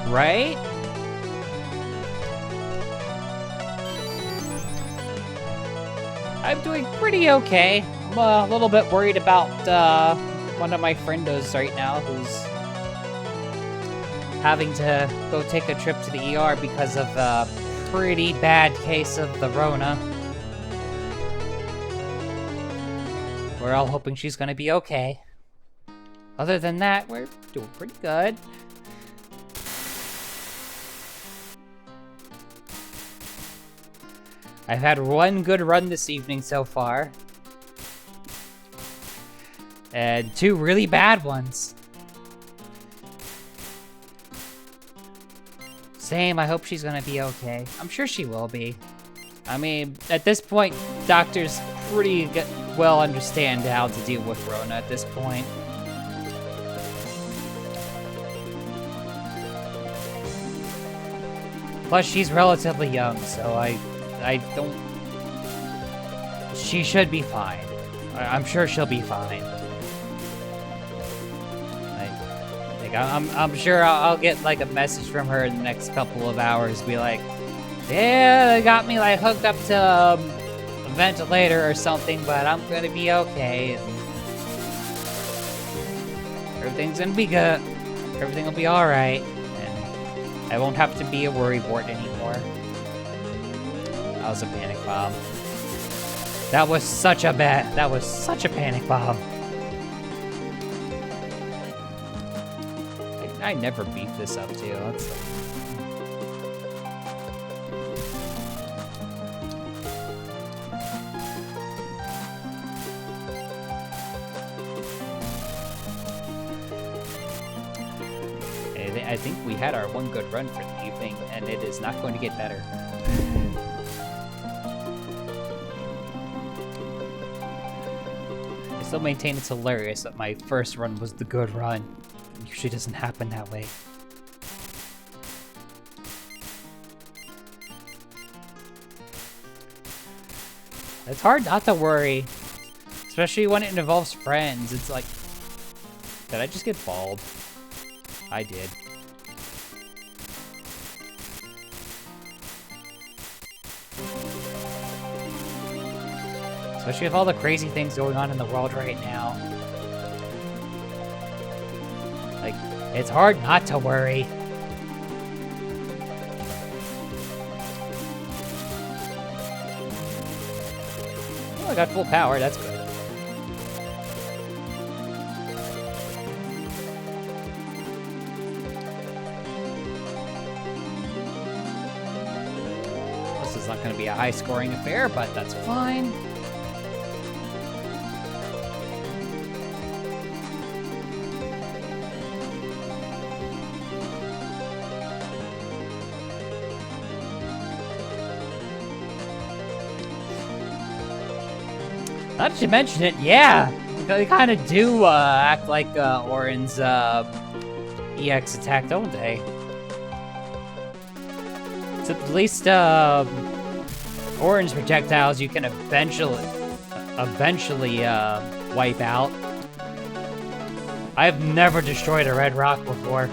Right? I'm doing pretty okay. I'm a little bit worried about one of my friendos right now who's having to go take a trip to the ER because of a pretty bad case of the Rona. We're all hoping she's gonna be okay. Other than that, we're doing pretty good. I've had one good run this evening so far. And two really bad ones. Same, I hope she's gonna be okay. I'm sure she will be. I mean, at this point, doctors pretty well understand how to deal with Rona at this point. Plus, she's relatively young, so I don't... She should be fine. I'm sure she'll be fine. I'm sure I'll get like a message from her in the next couple of hours. Be like, yeah, they got me like hooked up to a ventilator or something, but I'm gonna be okay. Everything's gonna be good. Everything will be alright. And I won't have to be a worrywart anymore. That was a panic bomb. That was such a panic bomb. I never beat this up too. I think we had our one good run for the evening, and it is not going to get better. I still maintain it's hilarious that my first run was the good run. It usually doesn't happen that way. It's hard not to worry, especially when it involves friends. It's like, did I just get bald? I did. Especially with all the crazy things going on in the world right now. Like, it's hard not to worry. Well, I got full power, that's good. This is not going to be a high-scoring affair, but that's fine. Now that you mention it, yeah, they kind of do act like Auron's EX attack, don't they? So at least Auron's projectiles you can eventually wipe out. I've never destroyed a red rock before.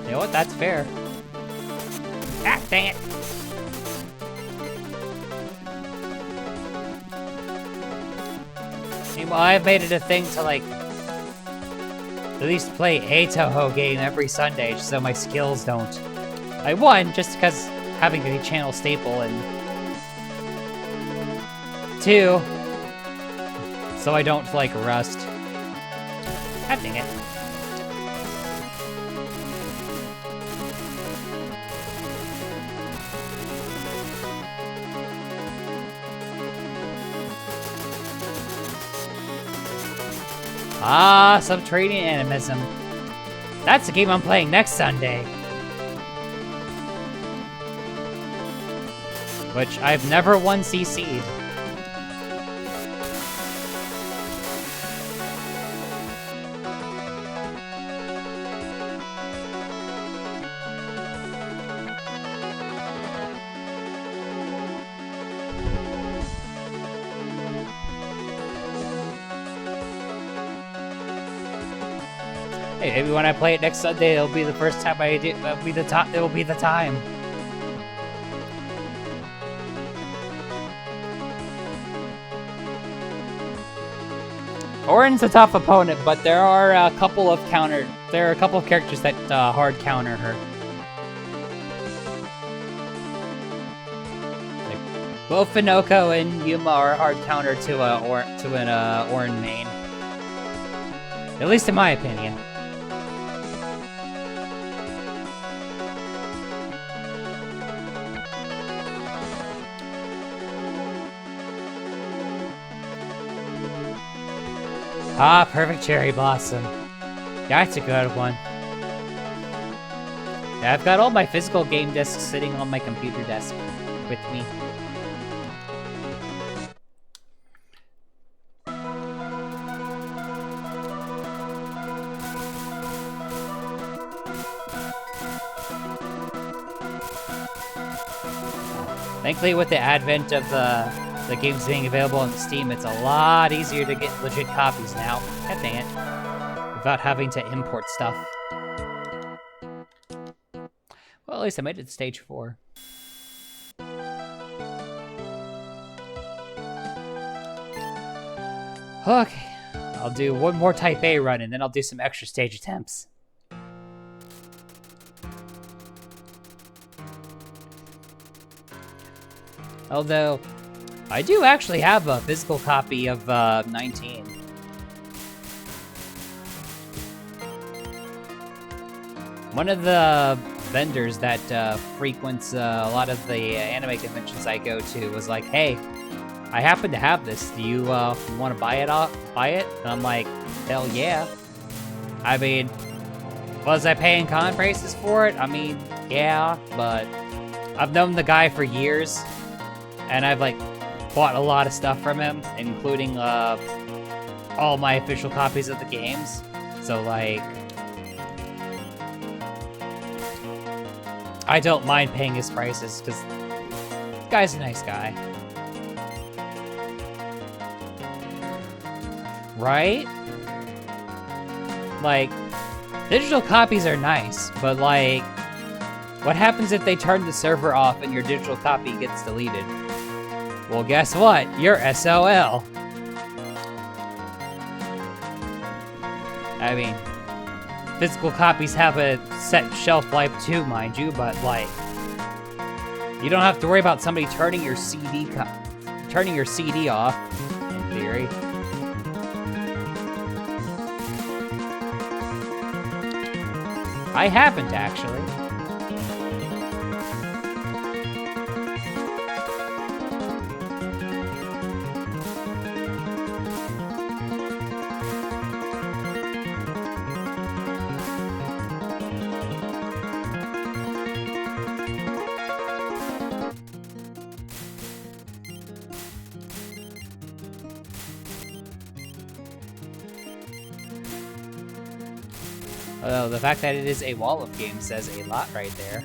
You know what? That's fair. Ah, dang it. Well, I've made it a thing to, like, at least play a Touhou game every Sunday so my skills don't. I won just because having a channel staple, and 2, so I don't, like, rust. Ah, dang it. Ah, subterranean animism. That's the game I'm playing next Sunday. Which I've never won CC'd. Hey, maybe when I play it next Sunday, it'll be the first time I do. It'll be the time. It'll be the time. Auron's a tough opponent, but there are a couple of characters that hard counter her. Like, both Finoko and Yuma are hard counter to an Auron main. At least in my opinion. Ah, perfect cherry blossom. That's a good one. Yeah, I've got all my physical game discs sitting on my computer desk with me. Thankfully, with the advent of the games being available on Steam, it's a lot easier to get legit copies now. God dang it. without having to import stuff. Well, at least I made it to stage 4. Okay, I'll do one more Type A run, and then I'll do some extra stage attempts. Although, I do actually have a physical copy of 19. One of the vendors that frequents a lot of the anime conventions I go to was like, "Hey, I happen to have this. Do you want to buy it? And I'm like, hell yeah. I mean, was I paying con prices for it? I mean, yeah, but I've known the guy for years, and I've like bought a lot of stuff from him, including all my official copies of the games. So like, I don't mind paying his prices because the guy's a nice guy. Right? Like, digital copies are nice, but like, what happens if they turn the server off and your digital copy gets deleted? Well, guess what? You're SOL. I mean, physical copies have a set shelf life too, mind you, but like, you don't have to worry about somebody turning your CD off, in theory. I haven't, actually. Although the fact that it is a wall of games says a lot right there.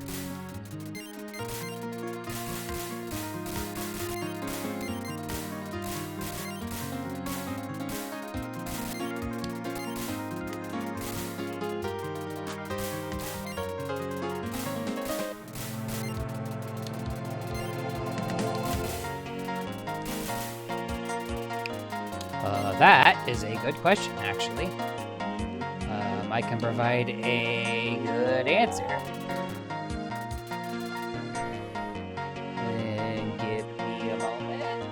That is a good question, actually. I can provide a good answer. And give me a moment.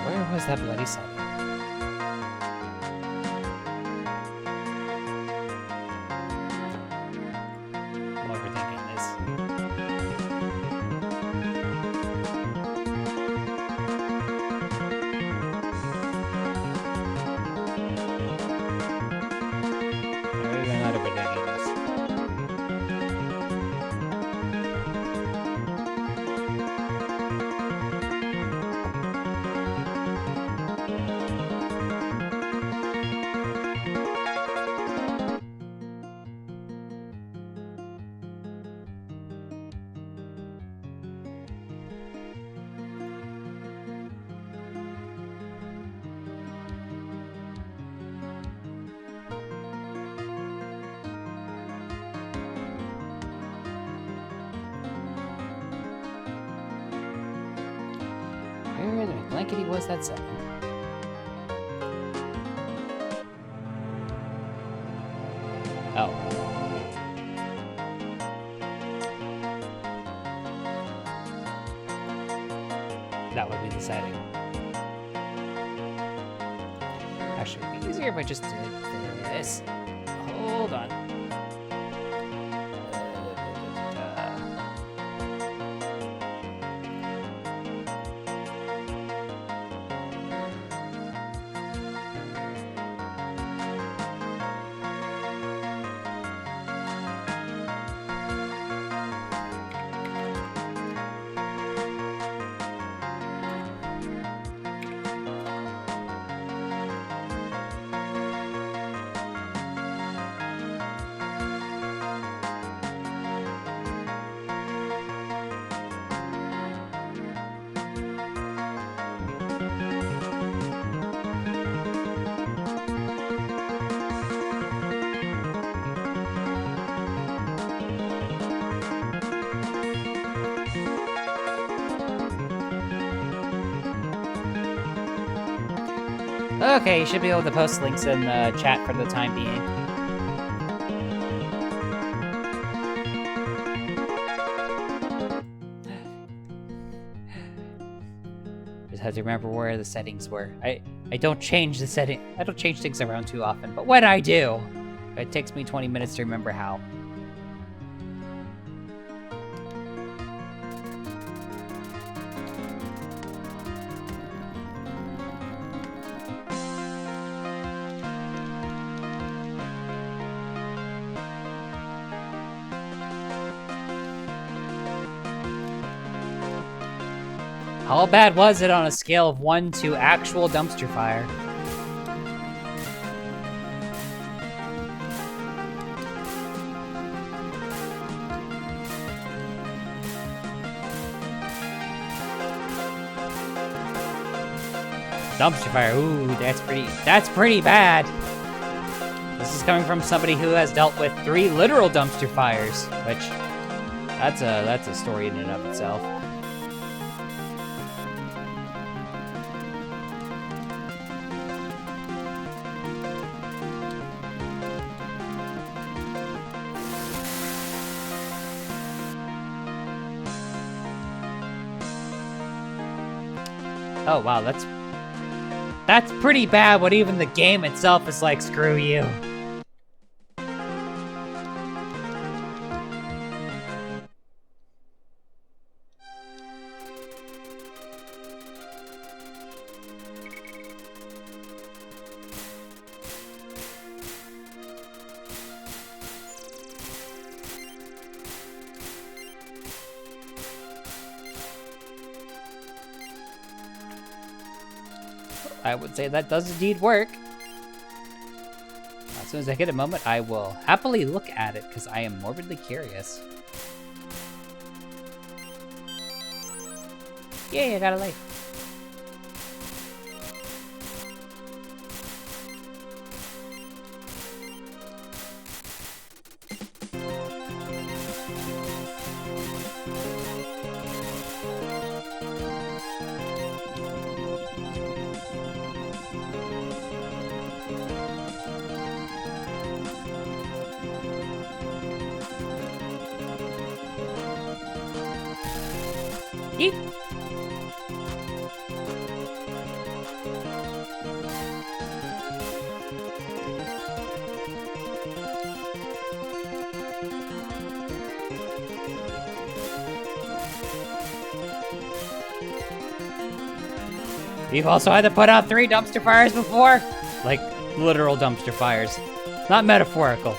Where was that bloody setting? I'm overthinking this. I'm not overthinking this. Where the blankety was that setting? Oh. That would be the setting. Actually, it'd be easier if I just did this. Hold on. Okay, you should be able to post links in the chat for the time being. Just have to remember where the settings were. I don't change the setting. I don't change things around too often, but when I do, it takes me 20 minutes to remember how. How bad was it on a scale of 1 to actual dumpster fire? Dumpster fire, ooh, that's pretty bad. This is coming from somebody who has dealt with 3 literal dumpster fires, which that's a story in and of itself. Oh wow, that's pretty bad when even the game itself is like, screw you. I would say that does indeed work. As soon as I get a moment, I will happily look at it, because I am morbidly curious. Yay, I got a life. Yeet. You've also had to put out 3 dumpster fires before? Like, literal dumpster fires. Not metaphorical.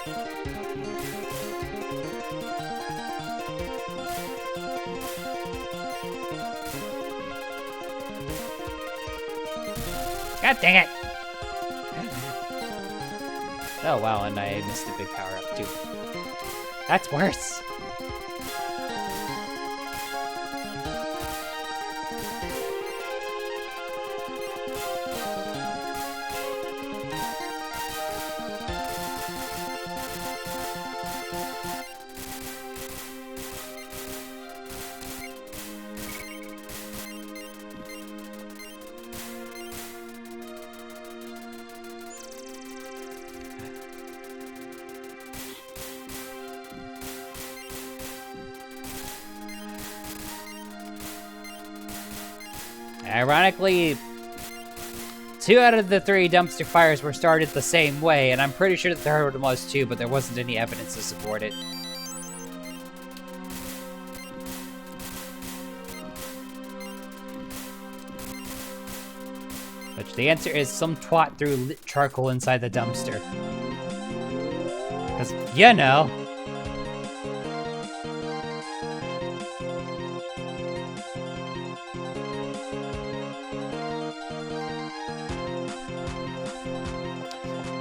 God dang it! Oh wow, and I missed a big power up too. That's worse. Ironically, 2 out of the 3 dumpster fires were started the same way, and I'm pretty sure the third one was too, but there wasn't any evidence to support it. Which the answer is some twat threw lit charcoal inside the dumpster. Because, you know.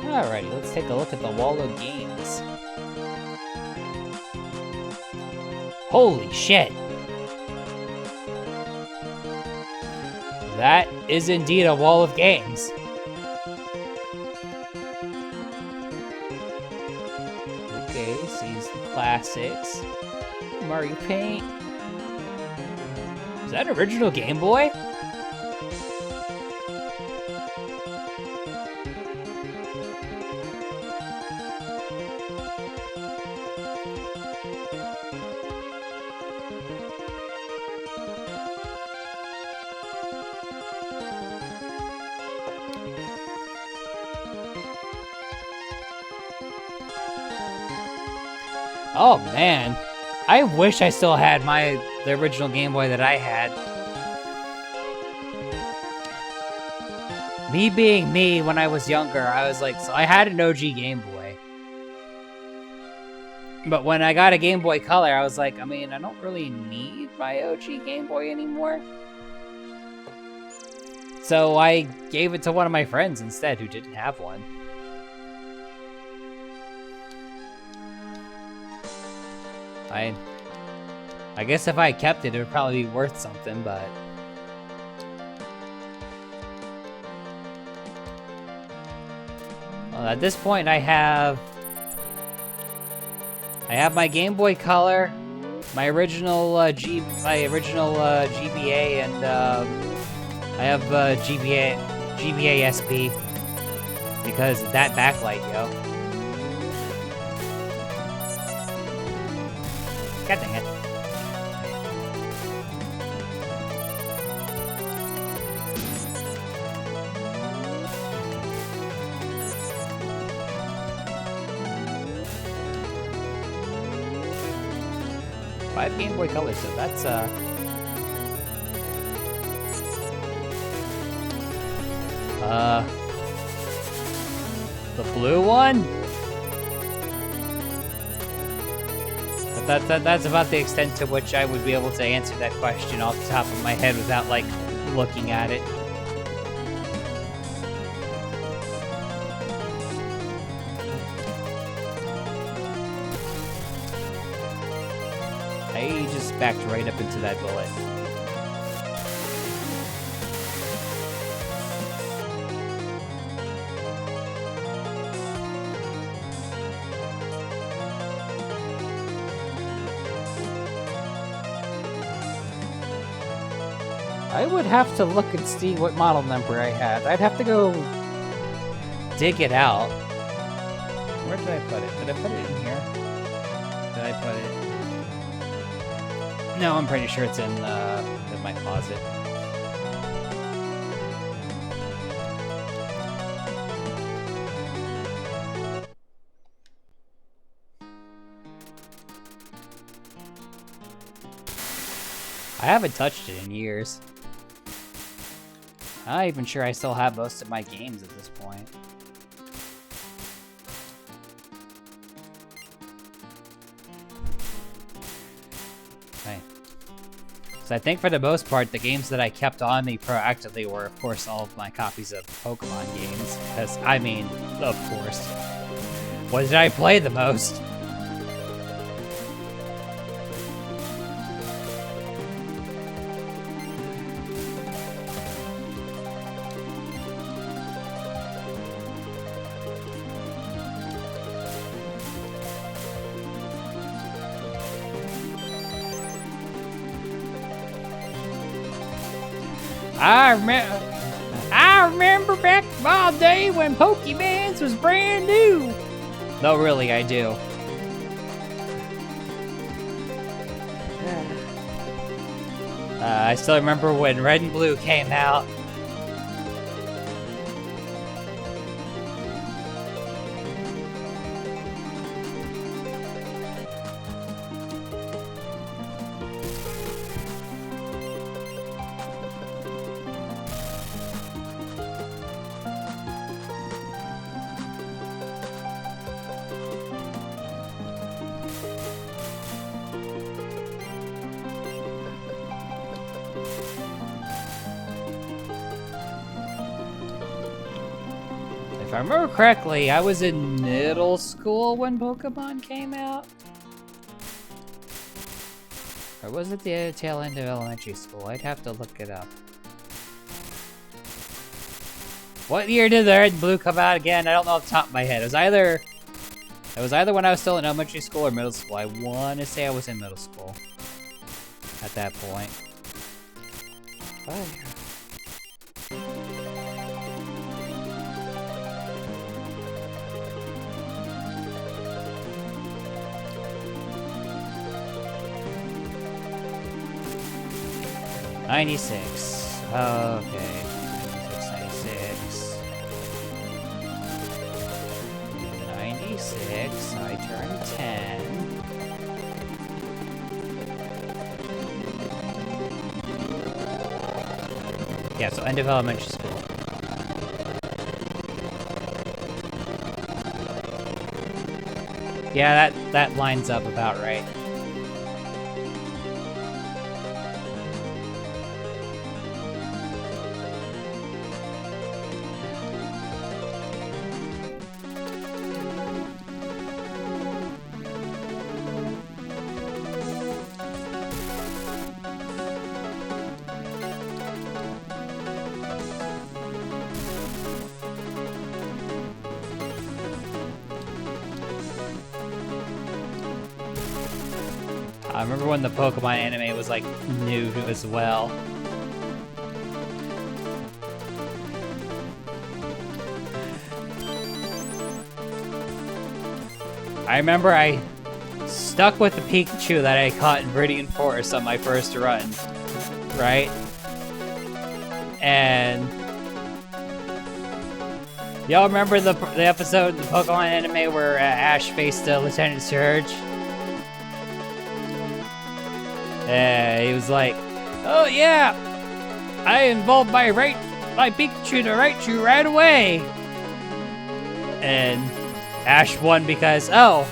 Alrighty, let's take a look at the wall of games. Holy shit! That is indeed a wall of games. Okay, sees the classics. Mario Paint. Is that original Game Boy? Oh man, I wish I still had the original Game Boy that I had. Me being me when I was younger, I was like, so I had an OG Game Boy. But when I got a Game Boy Color, I was like, I mean, I don't really need my OG Game Boy anymore. So I gave it to one of my friends instead who didn't have one. I guess if I kept it, it would probably be worth something, but... Well, at this point, I have my Game Boy Color, my original GBA, and I have GBA SP because of that backlight, yo. God dang it. Five Game Boy Colors, so that's the blue one? That's about the extent to which I would be able to answer that question off the top of my head without, like, looking at it. I just backed right up into that bullet. I would have to look and see what model number I had. I'd have to go dig it out. Where did I put it? Did I put it in here? Did I put it? No, I'm pretty sure it's in my closet. I haven't touched it in years. I'm not even sure I still have most of my games at this point. Okay. So I think for the most part, the games that I kept on me proactively were, of course, all of my copies of Pokemon games. Because, I mean, of course. What did I play the most? I remember back in my day when Pokemans was brand new. No, really, I do. I still remember when Red and Blue came out. If I remember correctly, I was in middle school when Pokemon came out. Or was it the tail end of elementary school? I'd have to look it up. What year did the Red and Blue come out again? I don't know off the top of my head. It was either when I was still in elementary school or middle school. I want to say I was in middle school at that point. Oh. '96. Okay. 96. 96. I turned 10. Yeah, so end of elementary school. Yeah, that lines up about right. I remember when the Pokemon anime was like new as well. I remember I stuck with the Pikachu that I caught in Viridian Forest on my first run, right? And y'all remember the episode in the Pokemon anime where Ash faced Lieutenant Surge? He was like, "Oh yeah, I involved my Pikachu to Raichu right away." And Ash won because, oh,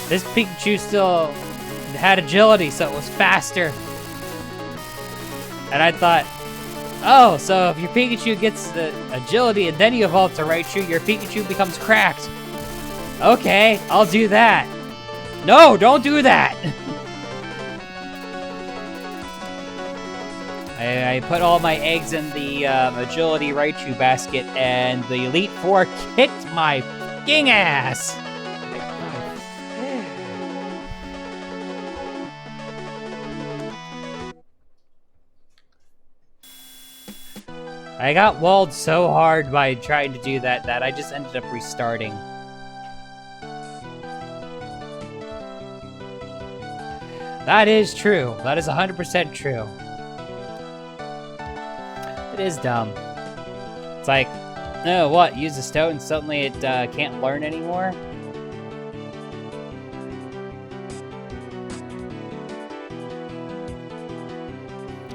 this Pikachu still had agility, so it was faster. And I thought, oh, so if your Pikachu gets the agility and then you evolve to Raichu, your Pikachu becomes cracked. Okay, I'll do that. No, don't do that. I put all my eggs in the agility Raichu basket, and the Elite Four kicked my f***ing ass! I got walled so hard by trying to do that I just ended up restarting. That is true. That is 100% true. It is dumb. It's like, no, what? Use a stone, suddenly it can't learn anymore?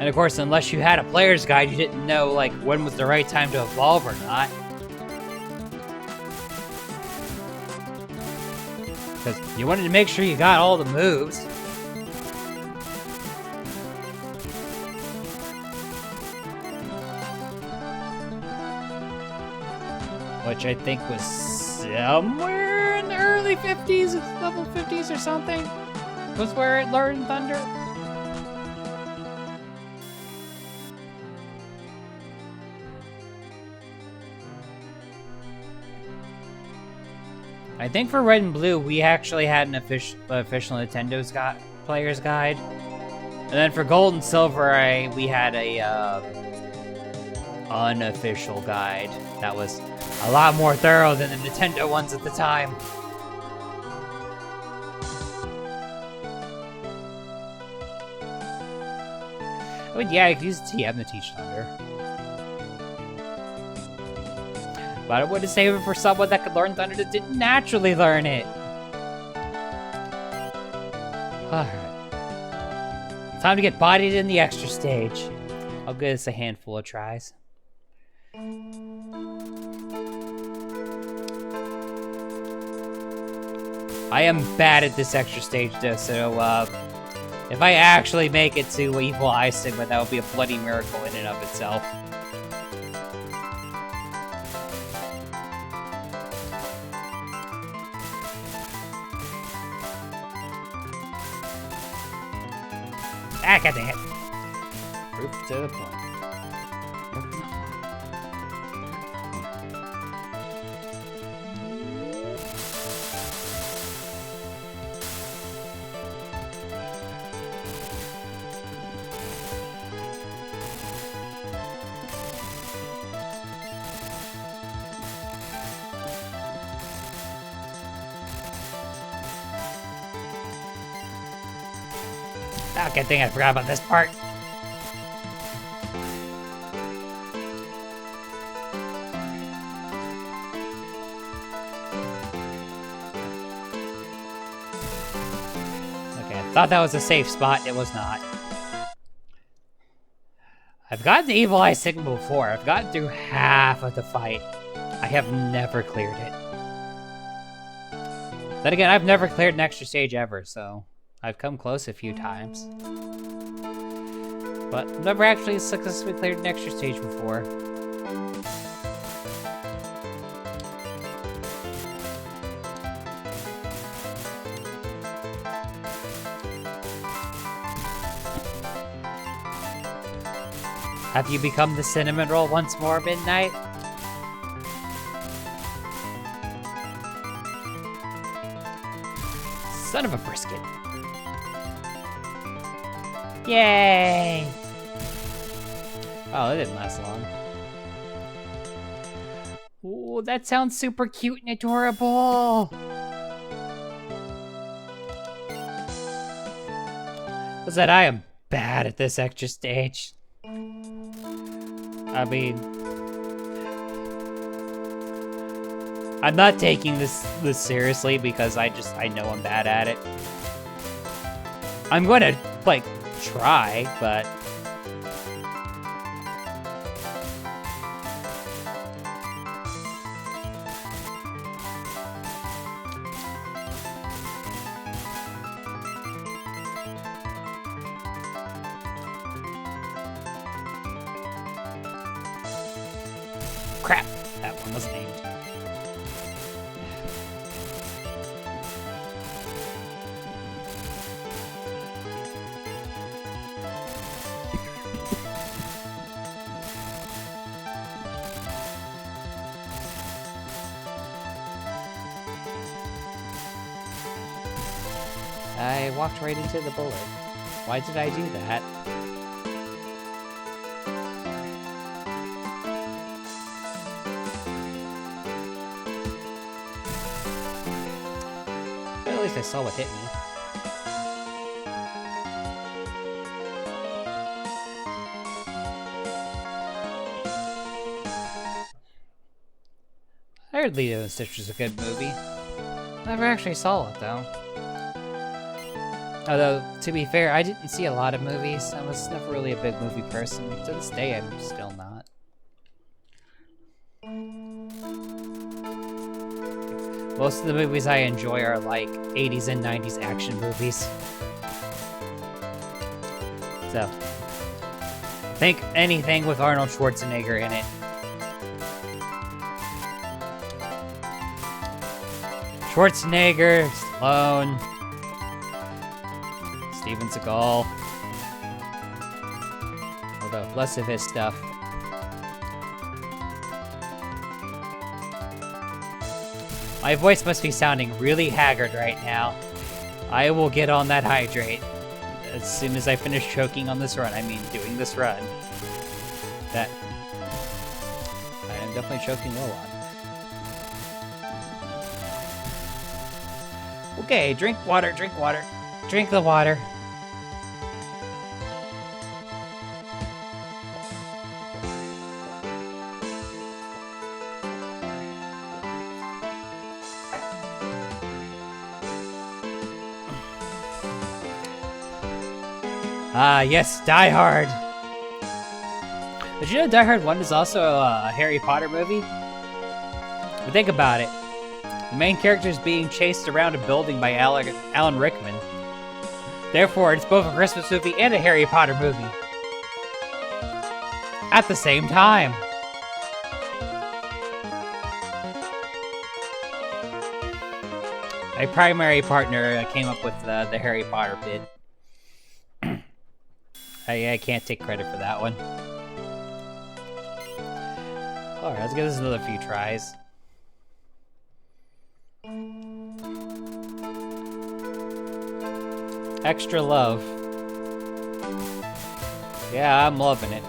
And of course, unless you had a player's guide, you didn't know, like, when was the right time to evolve or not. Because you wanted to make sure you got all the moves. Which I think was somewhere in the early 50s, level 50s or something, was where it learned Thunder. I think for Red and Blue, we actually had an official Nintendo's player's guide. And then for Gold and Silver, we had a unofficial guide that was a lot more thorough than the Nintendo ones at the time. I mean, yeah, I could use TM to teach Thunder. But I would have saved it for someone that could learn Thunder that didn't naturally learn it. Alright. Time to get bodied in the extra stage. I'll give this a handful of tries. I am bad at this extra stage though, so if I actually make it to Evil Eye Sigma, that would be a bloody miracle in and of itself. Ah, god dang it. Proof to the point. Oh, good thing I forgot about this part. Okay, I thought that was a safe spot. It was not. I've gotten to Evil Eye Signal before. I've gotten through half of the fight. I have never cleared it. Then again, I've never cleared an extra stage ever, so I've come close a few times. But never actually successfully cleared an extra stage before. Have you become the cinnamon roll once more, Midnight? Son of a brisket. Yay! Oh, that didn't last long. Ooh, that sounds super cute and adorable. Was that I am bad at this extra stage. I mean, I'm not taking this seriously because I know I'm bad at it. I'm gonna, like, try, but... Crap! That one was named. I walked right into the bullet. Why did I do that? At least I saw what hit me. I heard Lilo and Stitch was a good movie. Never actually saw it, though. Although, to be fair, I didn't see a lot of movies. I was never really a big movie person. To this day, I'm still not. Most of the movies I enjoy are like 80s and 90s action movies. So, think anything with Arnold Schwarzenegger in it. Schwarzenegger, Stallone, Steven Seagal. Although, less of his stuff. My voice must be sounding really haggard right now. I will get on that hydrate as soon as I finish choking on this run. I mean, doing this run. That I am definitely choking low on. Okay, drink water, drink water. Drink the water. Ah, yes, Die Hard. Did you know Die Hard 1 is also a Harry Potter movie? But think about it. The main character is being chased around a building by Alan Rickman. Therefore, it's both a Christmas movie and a Harry Potter movie. At the same time. My primary partner came up with the Harry Potter bit. I can't take credit for that one. Alright, let's give this another few tries. Extra love. Yeah, I'm loving it.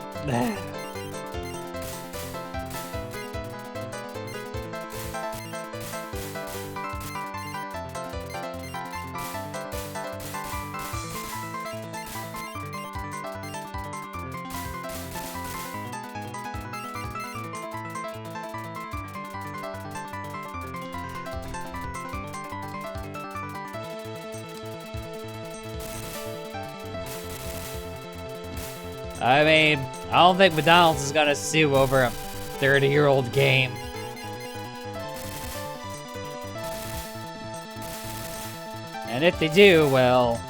I mean, I don't think McDonald's is gonna sue over a 30-year-old game. And if they do, well,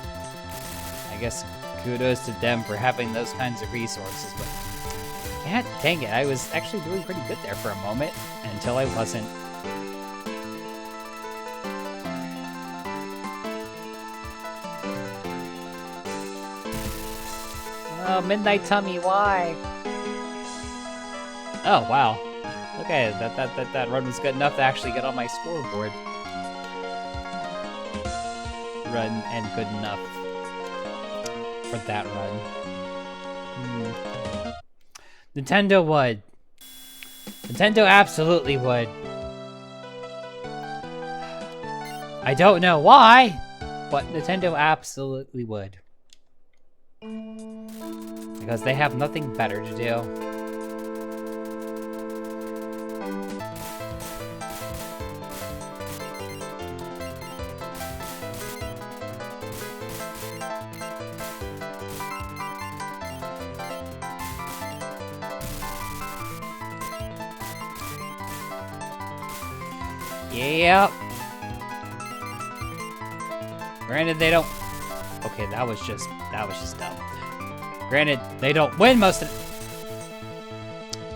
I guess kudos to them for having those kinds of resources, but god dang it, I was actually doing pretty good there for a moment, until I wasn't. Oh, Midnight Tummy, why? Oh, wow. Okay, that run was good enough to actually get on my scoreboard. Run and good enough for that run. Nintendo would. Nintendo absolutely would. I don't know why, but Nintendo absolutely would. Because they have nothing better to do. Yep. Granted, they don't. Okay, that was just dumb. Granted, they don't win most of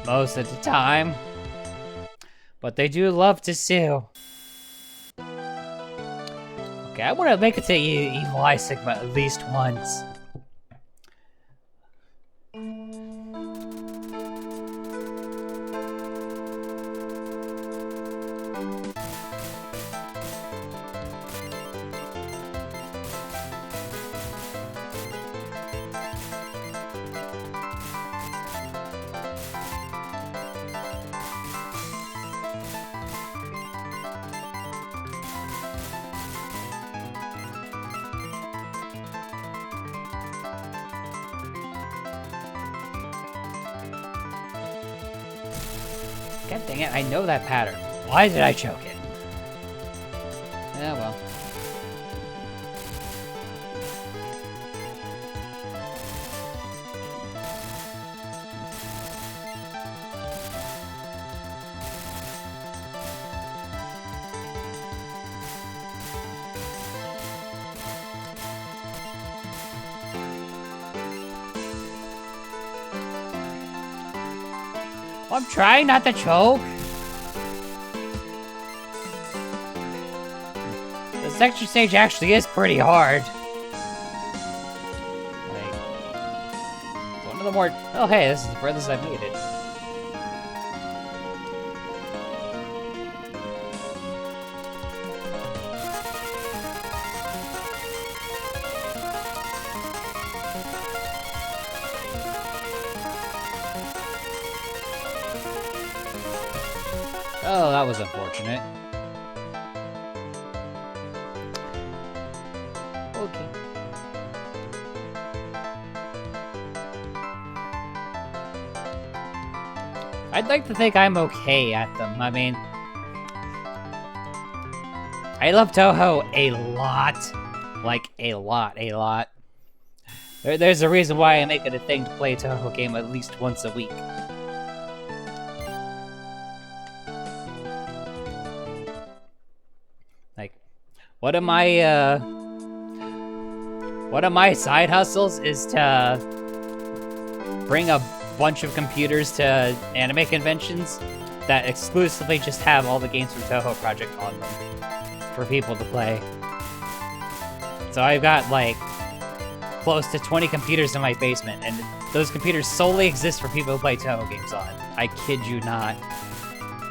the time, but they do love to sue. Okay, I want to make it to Evil Eye Sigma at least once. God dang it, I know that pattern. Why did I choke it? Yeah, well. I'm trying not to choke. The sector stage actually is pretty hard. Like, one of the more. Oh, hey, this is the furthest I've made it. Oh, that was unfortunate. Okay. I'd like to think I'm okay at them. I mean, I love Touhou a lot. Like, a lot. There's a reason why I make it a thing to play a Touhou game at least once a week. One of my side hustles is to bring a bunch of computers to anime conventions that exclusively just have all the games from Touhou Project on them for people to play. So I've got like close to 20 computers in my basement, and those computers solely exist for people who play Touhou games on. I kid you not.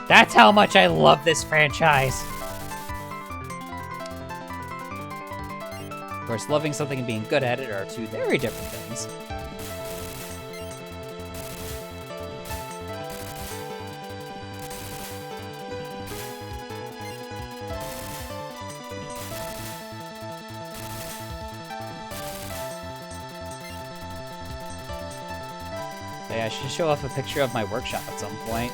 That's how much I love this franchise. Of course, loving something and being good at it are two very different things. So yeah, I should show off a picture of my workshop at some point.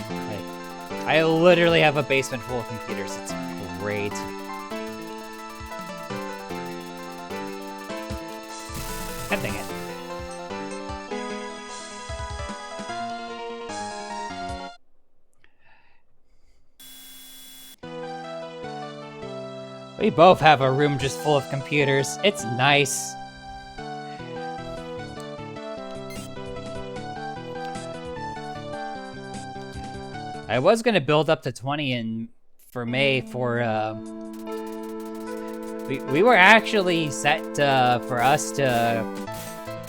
Like, I literally have a basement full of computers. It's great. We both have a room just full of computers. It's nice. I was gonna build up to 20 for May for, we were actually set for us to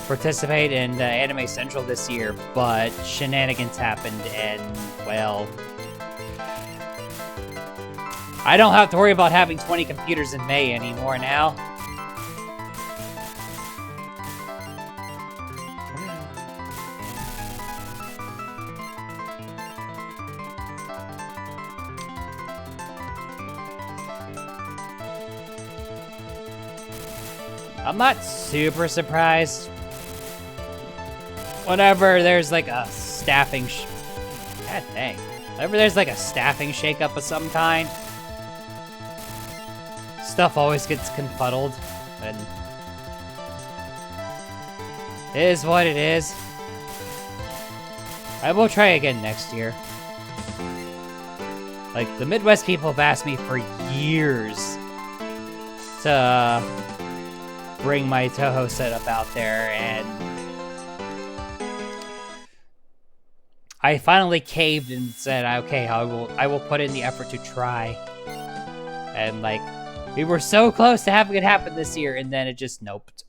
participate in Anime Central this year, but shenanigans happened and, well, I don't have to worry about having 20 computers in May anymore now. I'm not super surprised. Whenever there's like a staffing God dang. Whenever there's like a staffing shakeup of some kind, stuff always gets confuddled, and it is what it is. I will try again next year. Like, the Midwest people have asked me for years to bring my Touhou setup out there, and I finally caved and said, okay, I will put in the effort to try. And like, we were so close to having it happen this year, and then it just noped.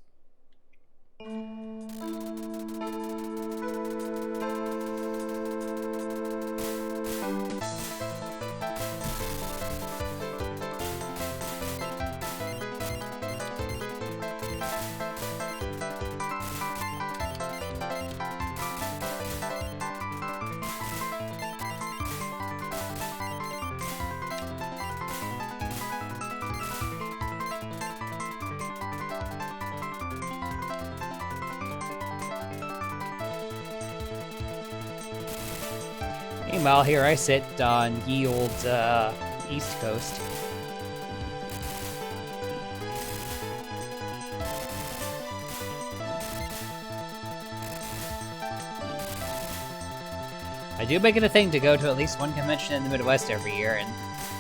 Meanwhile, here I sit on ye old East Coast. I do make it a thing to go to at least one convention in the Midwest every year, and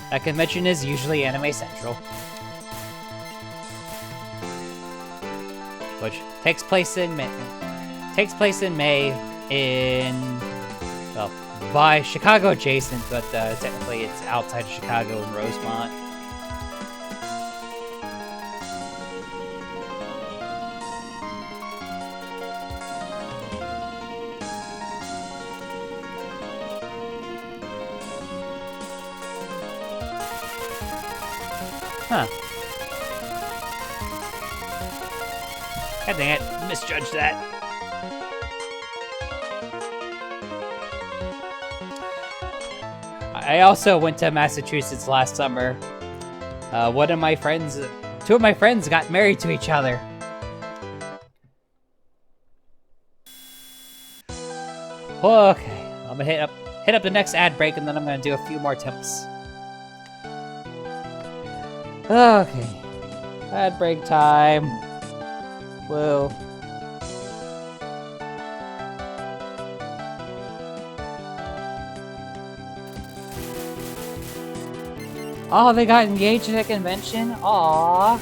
that convention is usually Anime Central, which takes place in May. Well, by Chicago adjacent, but technically it's outside of Chicago in Rosemont. Huh. God dang it, misjudged that. I also went to Massachusetts last summer. Two of my friends got married to each other. Okay, I'm gonna hit up the next ad break, and then I'm gonna do a few more tips. Okay, ad break time. Whoa. Oh, they got engaged at a convention? Aww.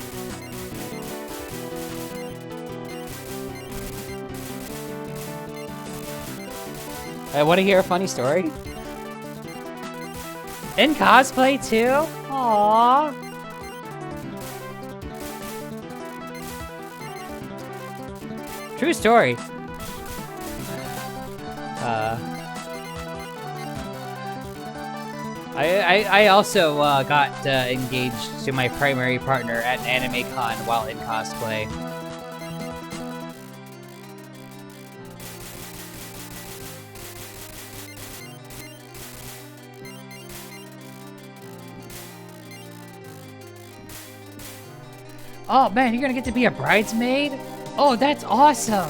I want to hear a funny story. In cosplay too? Aww. True story. I also got engaged to my primary partner at Anime Con while in cosplay. Oh man, you're gonna get to be a bridesmaid? Oh, that's awesome!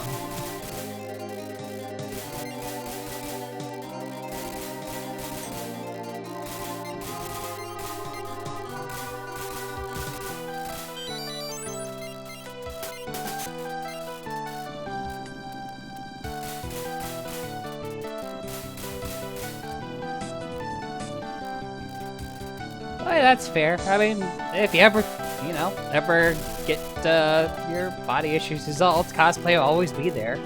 Oh, yeah, that's fair. I mean, if you ever, you know, ever get your body issues resolved, cosplay will always be there.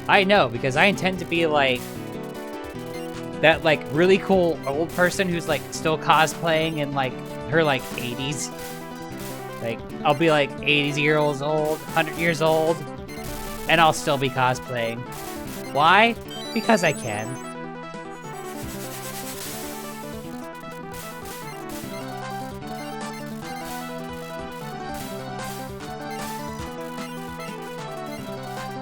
I know, because I intend to be like that like really cool old person who's like still cosplaying in like her like 80s. Like I'll be like 80 years old, 100 years old, and I'll still be cosplaying. Why? Because I can.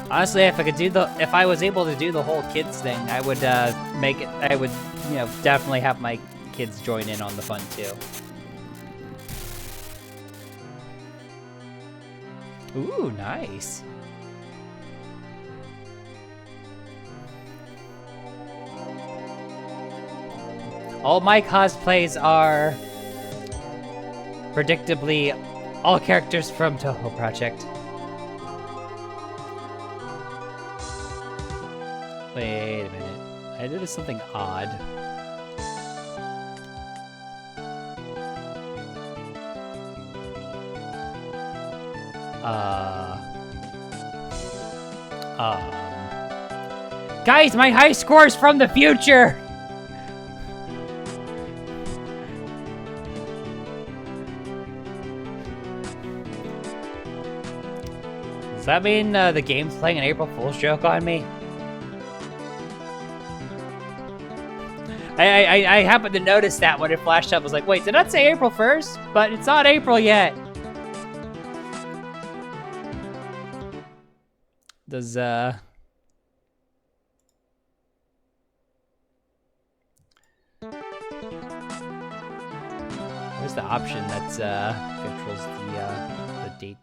Honestly, if I was able to do the whole kids thing, I would make it. I would, you know, definitely have my kids join in on the fun too. Ooh, nice. All my cosplays are predictably all characters from Touhou Project. Wait a minute. I noticed something odd. Guys, my high score is from the future! Does that mean the game's playing an April Fool's joke on me? I happened to notice that when it flashed up. I was like, wait, did that say April 1st? But it's not April yet. Does, There's the option that, controls the date.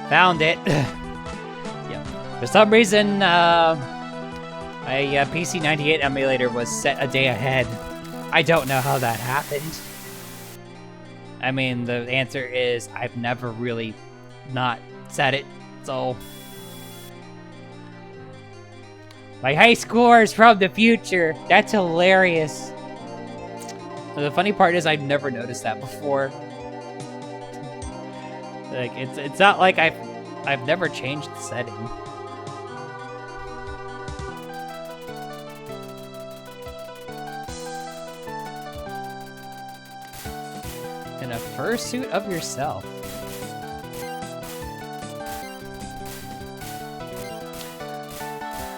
Found it. Yeah. For some reason, my PC 98 emulator was set a day ahead. I don't know how that happened. I mean, the answer is I've never really not set it, so... My high scores from the future. That's hilarious. The funny part is I've never noticed that before. Like it's not like I've never changed the setting. In a fursuit of yourself.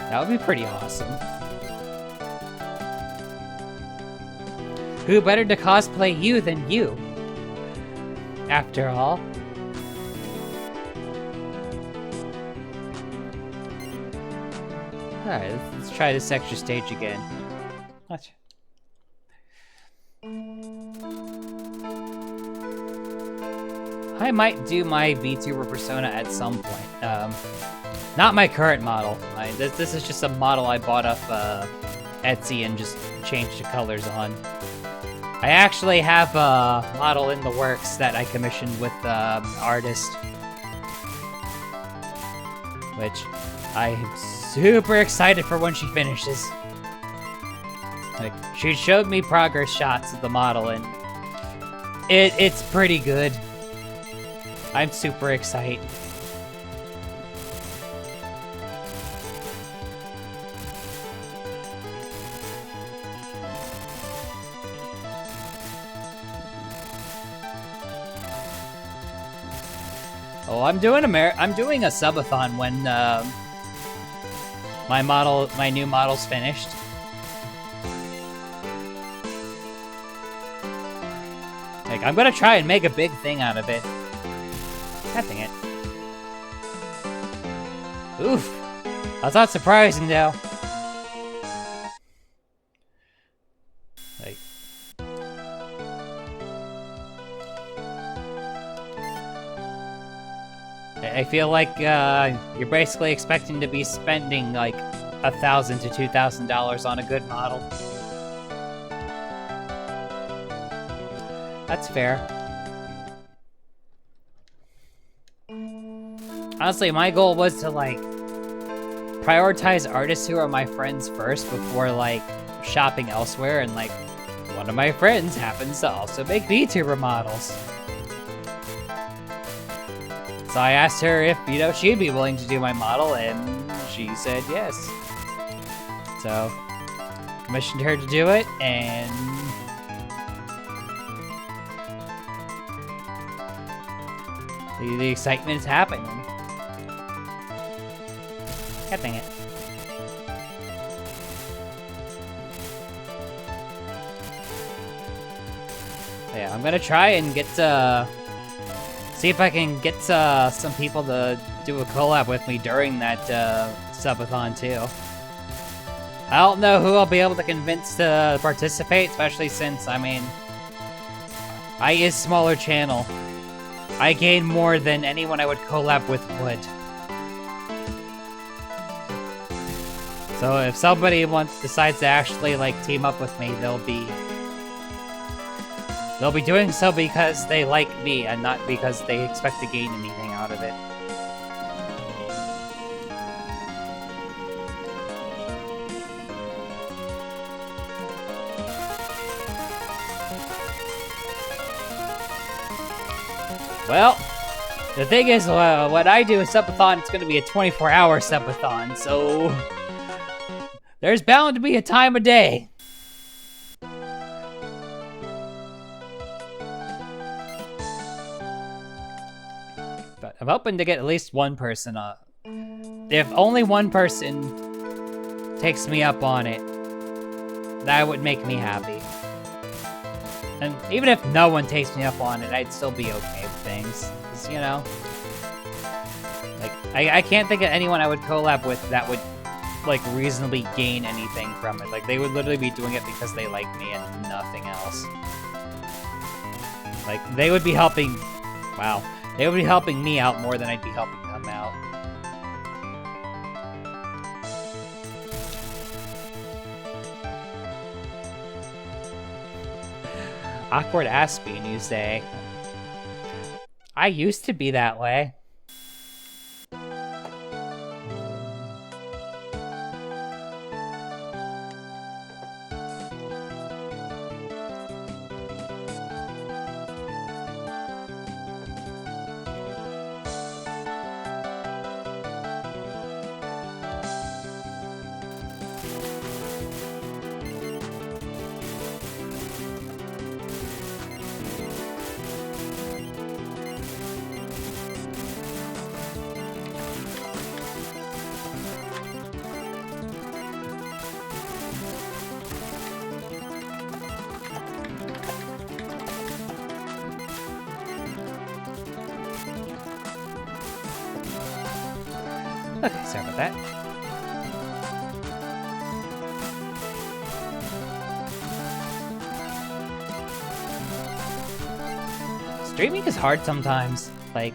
That would be pretty awesome. Who better to cosplay you than you? After all. Alright, let's try this extra stage again. Watch. I might do my VTuber persona at some point. Not my current model. This is just a model I bought off Etsy and just changed the colors on. I actually have a model in the works that I commissioned with an artist. Which I'm super excited for when she finishes. Like, she showed me progress shots of the model and it's pretty good. I'm super excited. Oh, I'm doing a subathon when my new model's finished. Like, I'm gonna try and make a big thing out of it. God dang it. Oof. That's not surprising, though. Like... I feel like, you're basically expecting to be spending, like, $1,000 to $2,000 on a good model. That's fair. Honestly, my goal was to, like, prioritize artists who are my friends first before, like, shopping elsewhere, and, like, one of my friends happens to also make VTuber models. So I asked her if, you know, she'd be willing to do my model, and she said yes. So, commissioned her to do it, and the excitement is happening. God dang it. Yeah, I'm gonna try and get, see if I can get, some people to do a collab with me during that, subathon, too. I don't know who I'll be able to convince to participate, especially since, I mean, I is smaller channel. I gain more than anyone I would collab with would. So if somebody decides to actually, like, team up with me, they'll be doing so because they like me and not because they expect to gain anything out of it. Well, the thing is, when I do a subathon, it's going to be a 24-hour subathon, so there's bound to be a time of day. But I'm hoping to get at least one person up. If only one person takes me up on it, that would make me happy. And even if no one takes me up on it, I'd still be okay with things. 'Cause, you know, like, I can't think of anyone I would collab with that would, like, reasonably gain anything from it. Like, they would literally be doing it because they like me and nothing else. Like, they would be helping... Wow. They would be helping me out more than I'd be helping them out. Awkward ass bean, you say? I used to be that way. Okay, sorry about that. Streaming is hard sometimes. Like,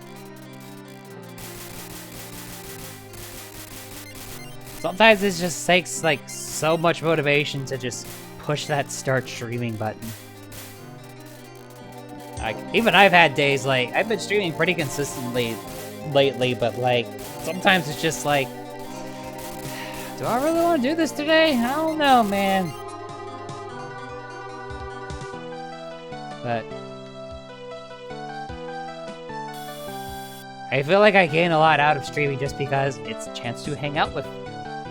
sometimes it just takes, like, so much motivation to just push that start streaming button. Like, even I've had days, like, I've been streaming pretty consistently lately, but, like, sometimes it's just like, do I really want to do this today? I don't know, man. But I feel like I gain a lot out of streaming just because it's a chance to hang out with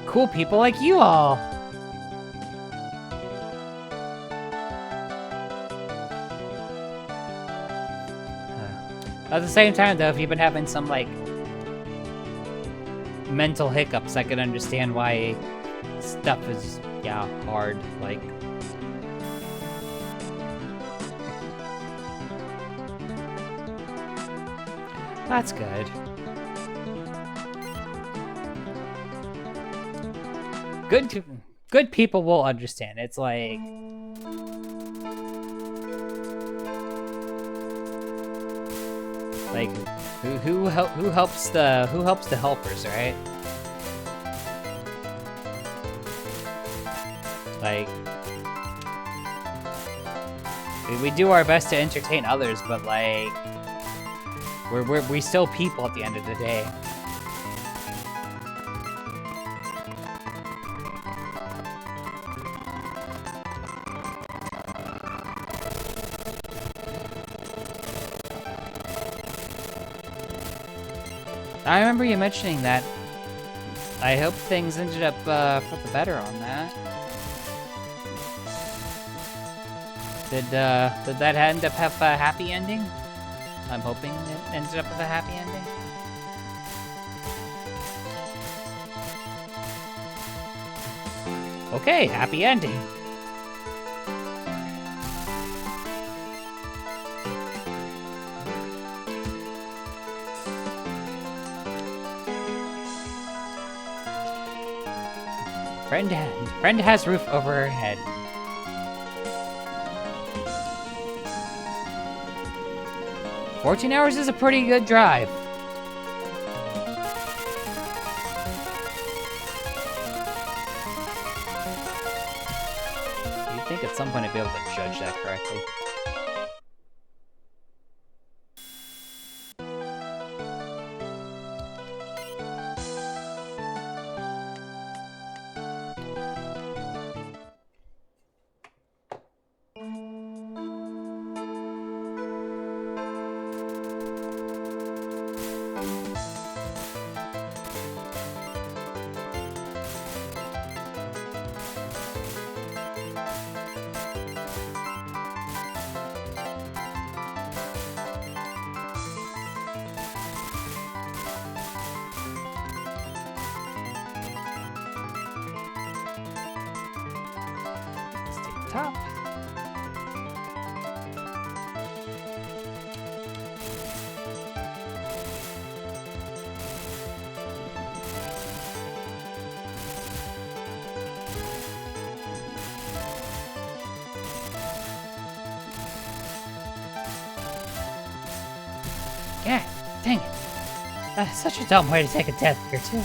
cool people like you all. At the same time, though, if you've been having some, like, mental hiccups, I can understand why stuff is, yeah, hard, like... That's good. Good people will understand. It's like... Like, who helps the helpers, right? Like, We do our best to entertain others, but like, we still people at the end of the day. I remember you mentioning that. I hope things ended up for the better on that. Did that end up have a happy ending? I'm hoping it ended up with a happy ending. Okay, happy ending. Friend has roof over her head. "14 hours is a pretty good drive." You'd think at some point I'd be able to judge that correctly. Top. Yeah, dang it. That's such a dumb way to take a death here, too.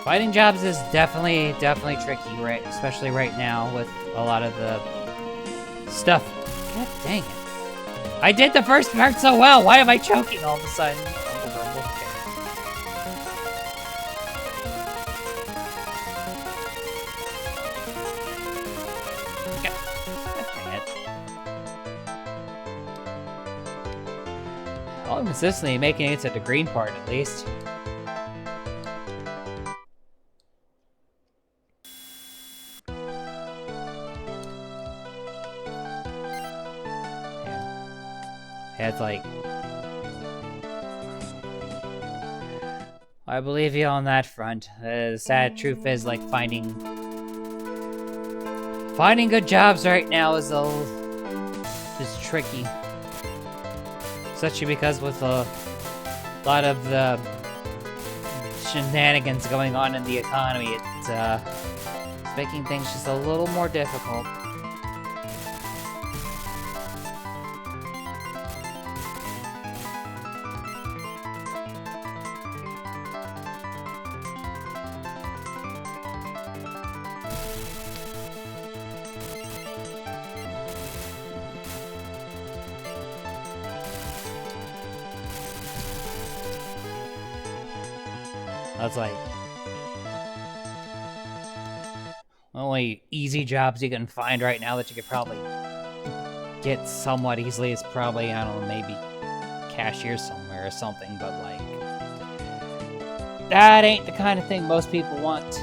Finding jobs is definitely tricky, right? Especially right now with a lot of the stuff. God dang it. I did the first part so well. Why am I choking all of a sudden? Okay. Dang it. I'm consistently making it to the green part at least. It's like, I believe you on that front. The sad truth is, like, finding good jobs right now is tricky. Especially because with a lot of the shenanigans going on in the economy, it's making things just a little more difficult. That's like only easy jobs you can find right now that you could probably get somewhat easily is probably, I don't know, maybe cashier somewhere or something, but like that ain't the kind of thing most people want.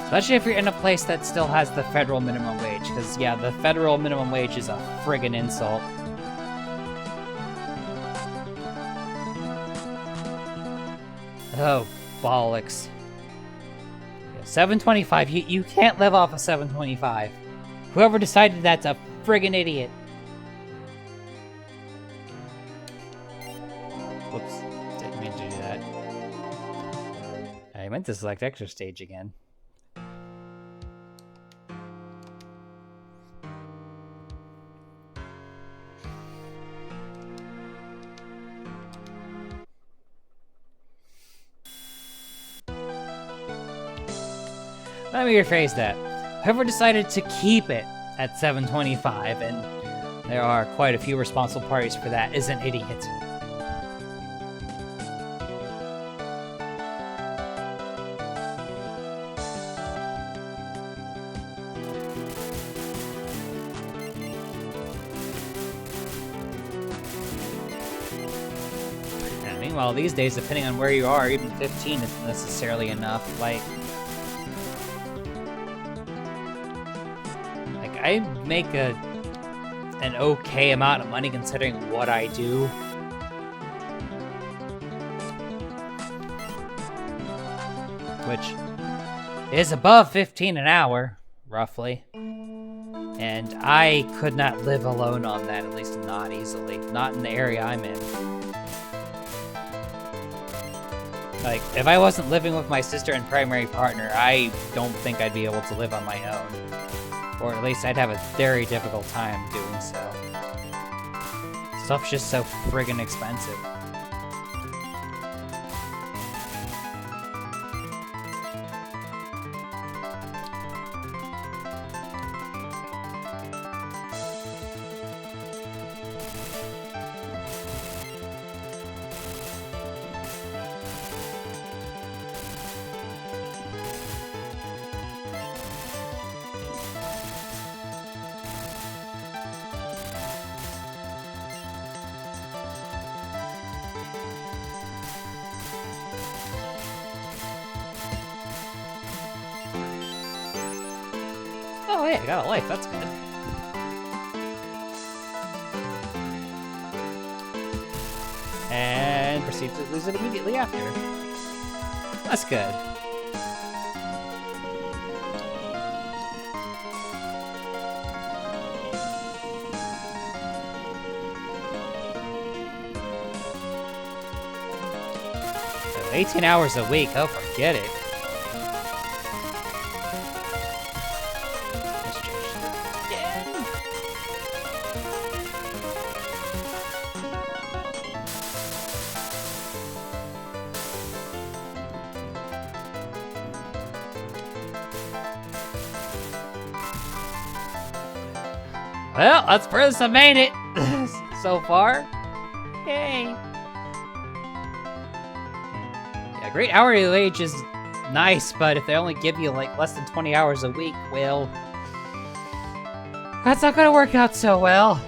Especially if you're in a place that still has the federal minimum wage, because, yeah, the federal minimum wage is a friggin' insult. Oh, bollocks. 725, you can't live off of 725. Whoever decided that's a friggin' idiot. Whoops, didn't mean to do that. I meant to select extra stage again. Let me rephrase that. Whoever decided to keep it at 725, and there are quite a few responsible parties for that, is an idiot. And meanwhile, these days, depending on where you are, even 15 isn't necessarily enough. Like I make an okay amount of money considering what I do. Which is above 15 an hour, roughly. And I could not live alone on that, at least not easily. Not in the area I'm in. Like, if I wasn't living with my sister and primary partner, I don't think I'd be able to live on my own. Or at least I'd have a very difficult time doing so. Stuff's just so friggin' expensive. Oh, hey, I got a life. That's good. And proceed to lose it immediately after. That's good. So 18 hours a week. Oh, forget it. Well, that's furthest I've made it so far. Yay. Yeah, great hourly wage is nice, but if they only give you like less than 20 hours a week, well, that's not gonna work out so well.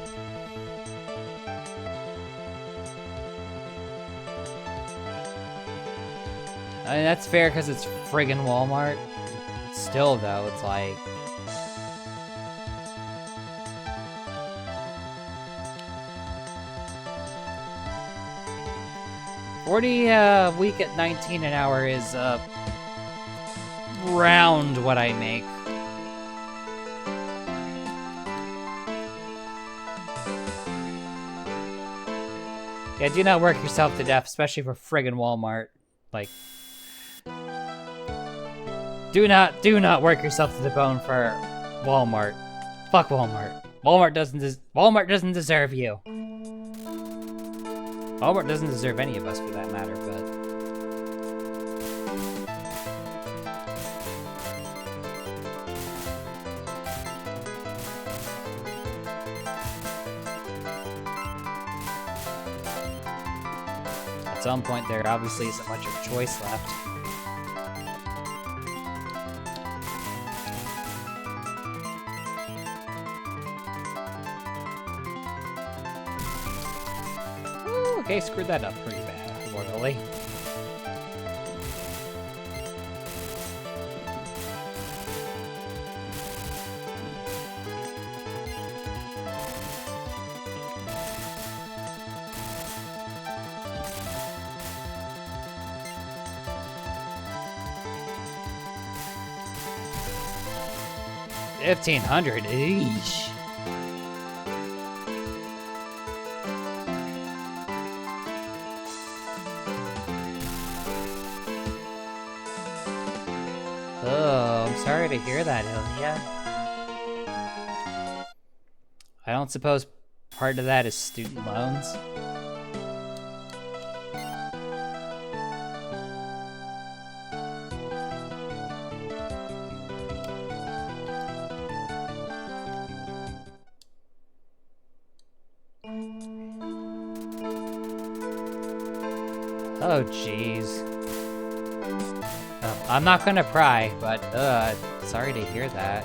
I mean, that's fair because it's friggin' Walmart. Still, though, it's like... $40 a week at 19 an hour is round what I make. Yeah, do not work yourself to death, especially for friggin' Walmart. Like, do not work yourself to the bone for Walmart. Fuck Walmart. Walmart doesn't deserve you. Walmart doesn't deserve any of us for that matter, but... At some point, there obviously isn't much of a choice left. Ooh, okay, screwed that up pretty bad, royally. 1,500? Eesh. Oh, I'm sorry to hear that, Ilya. I don't suppose part of that is student loans? Oh, jeez. Oh, I'm not gonna pry, but, sorry to hear that.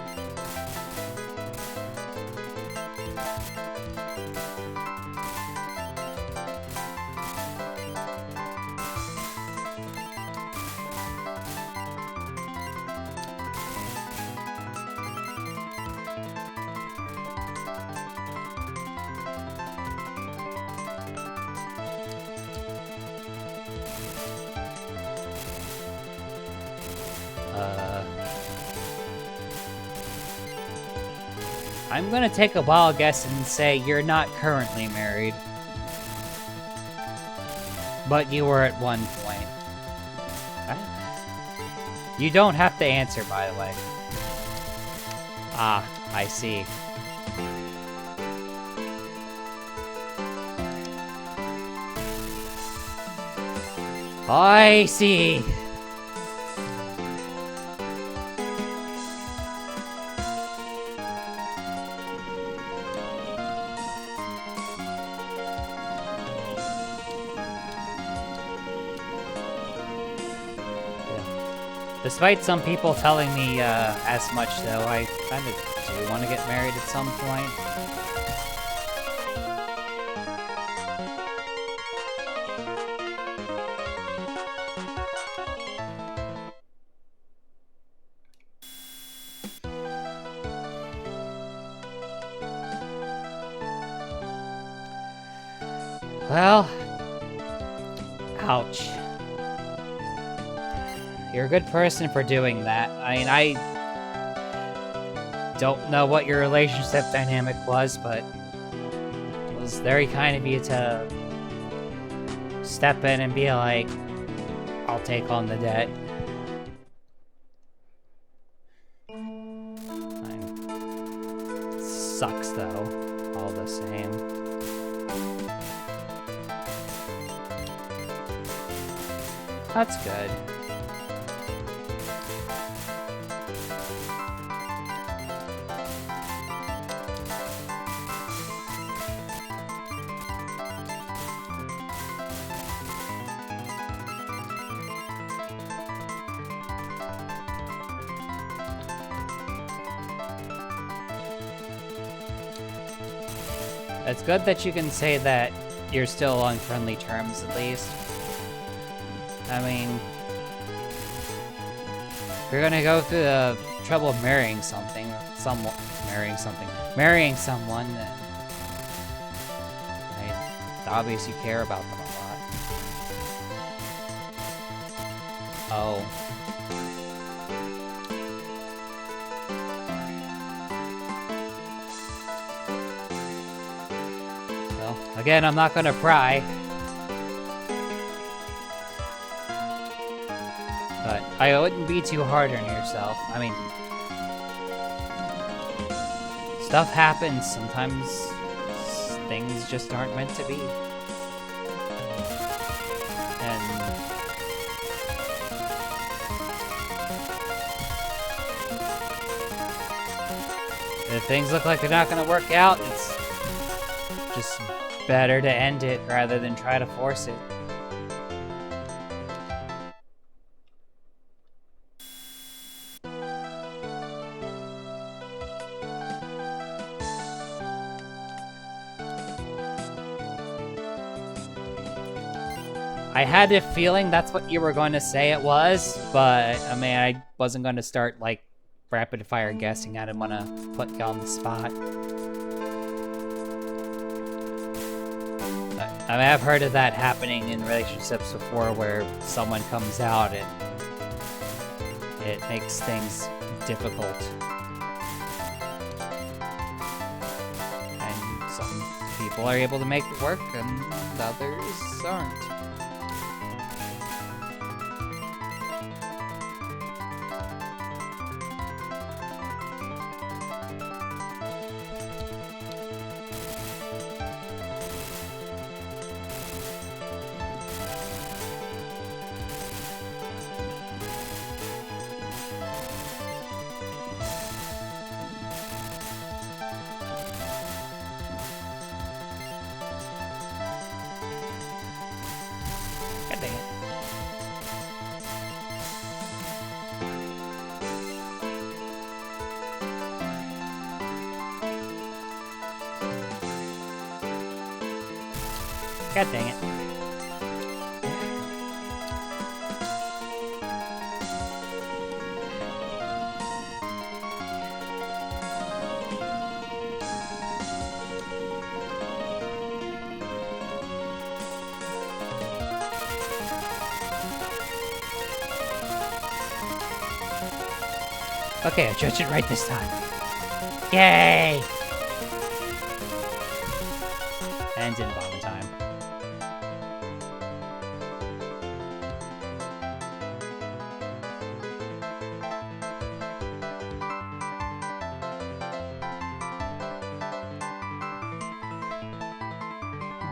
I'm gonna take a wild guess and say you're not currently married. But you were at one point. You don't have to answer, by the way. Ah, I see. I see. Despite some people telling me as much, though, I kind of do want to get married at some point. Well, ouch. You're a good person for doing that. I mean, I don't know what your relationship dynamic was, but it was very kind of you to step in and be like, I'll take on the debt. Sucks, though, all the same. That's good. It's good that you can say that you're still on friendly terms, at least. I mean, if you're gonna go through the trouble of marrying someone, then it's obvious you care about them a lot. Oh. Well, again, I'm not gonna pry. But I wouldn't be too hard on yourself. I mean, stuff happens. Sometimes things just aren't meant to be. And if things look like they're not going to work out, it's just better to end it rather than try to force it. I had a feeling that's what you were going to say it was, but I mean, I wasn't going to start like rapid fire guessing. I didn't want to put you on the spot. I mean, I've heard of that happening in relationships before where someone comes out and it makes things difficult. people are able to make it work and others aren't. God dang it. God dang it. Okay, I judged it right this time. Yay! And didn't bomb in time.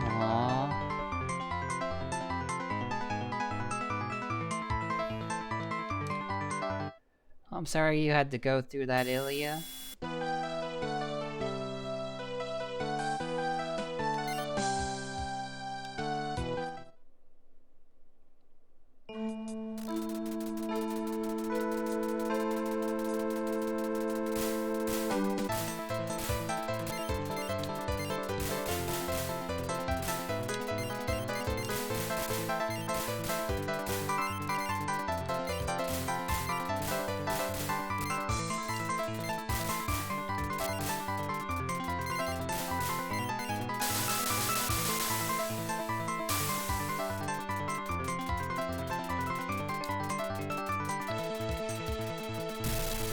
Aww. I'm sorry you had to go through that, Ilya.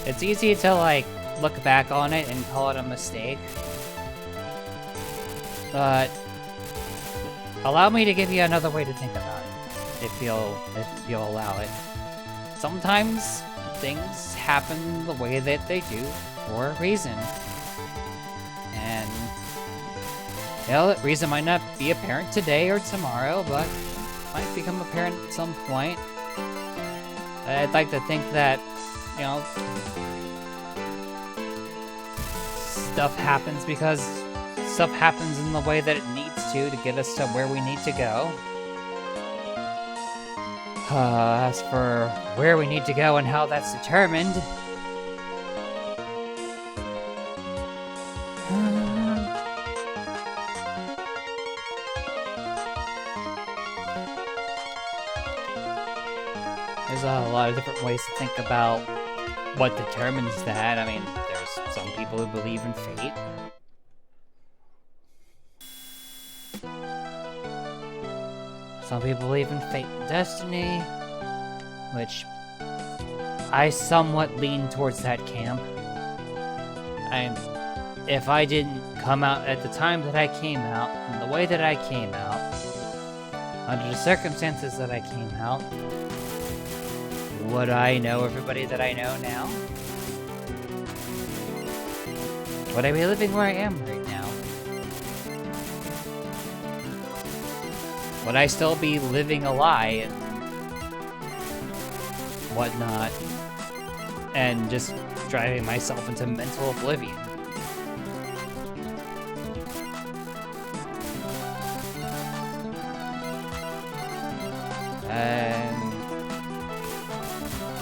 It's easy to, like, look back on it and call it a mistake. But allow me to give you another way to think about it, if you'll allow it. Sometimes things happen the way that they do for a reason. And, you know, that reason might not be apparent today or tomorrow, but might become apparent at some point. I'd like to think that, you know, stuff happens because stuff happens in the way that it needs to get us to where we need to go. As for where we need to go and how that's determined, there's a lot of different ways to think about what determines that. I mean, there's some people who believe in fate. Some people believe in fate and destiny, which I somewhat lean towards that camp. And if I didn't come out at the time that I came out, and the way that I came out, under the circumstances that I came out, would I know everybody that I know now? Would I be living where I am right now? Would I still be living a lie and whatnot, and just driving myself into mental oblivion?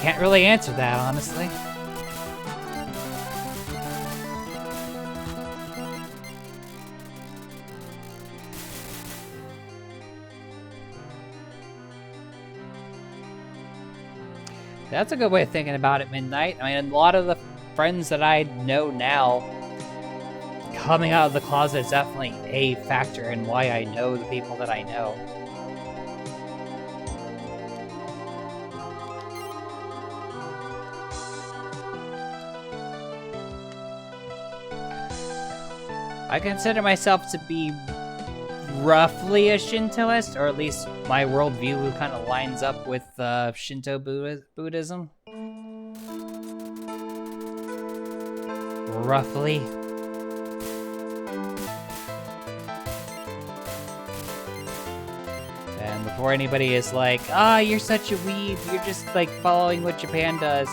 Can't really answer that, honestly. That's a good way of thinking about it, Midnight. I mean, a lot of the friends that I know now, coming out of the closet is definitely a factor in why I know the people that I know. I consider myself to be roughly a Shintoist, or at least my worldview kind of lines up with Shinto Buddhism. Roughly. And before anybody is like, you're such a weeb, you're just like following what Japan does.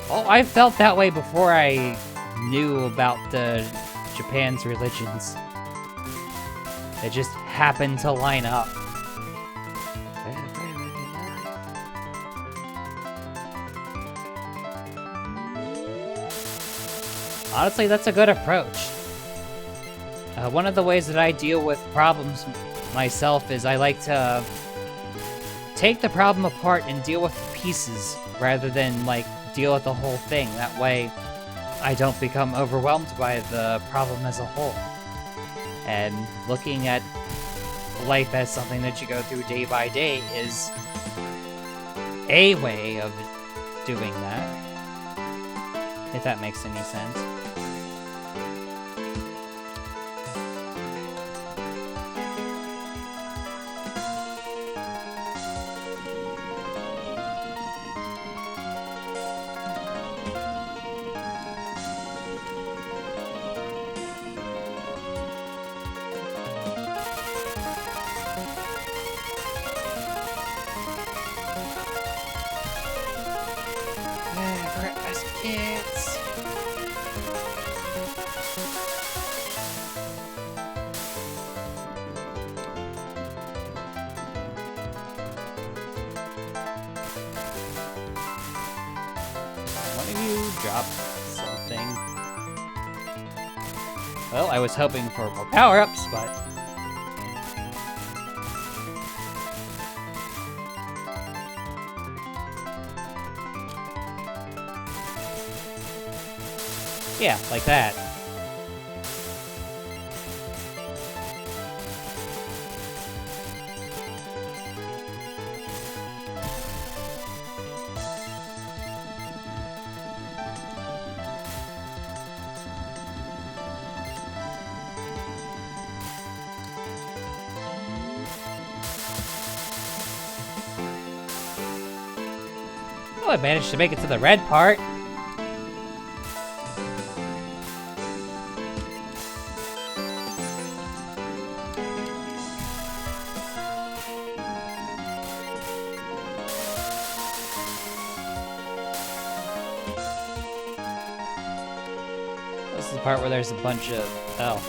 Oh, I felt that way before I knew about Japan's religions. It just happened to line up. Honestly, that's a good approach. One of the ways that I deal with problems myself is I like to take the problem apart and deal with the pieces rather than like deal with the whole thing. That way I don't become overwhelmed by the problem as a whole. And looking at life as something that you go through day by day is a way of doing that, if that makes any sense. Drop something. Well, I was hoping for more power-ups, but... yeah, like that. Oh, I managed to make it to the red part. This is the part where there's a bunch of... oh.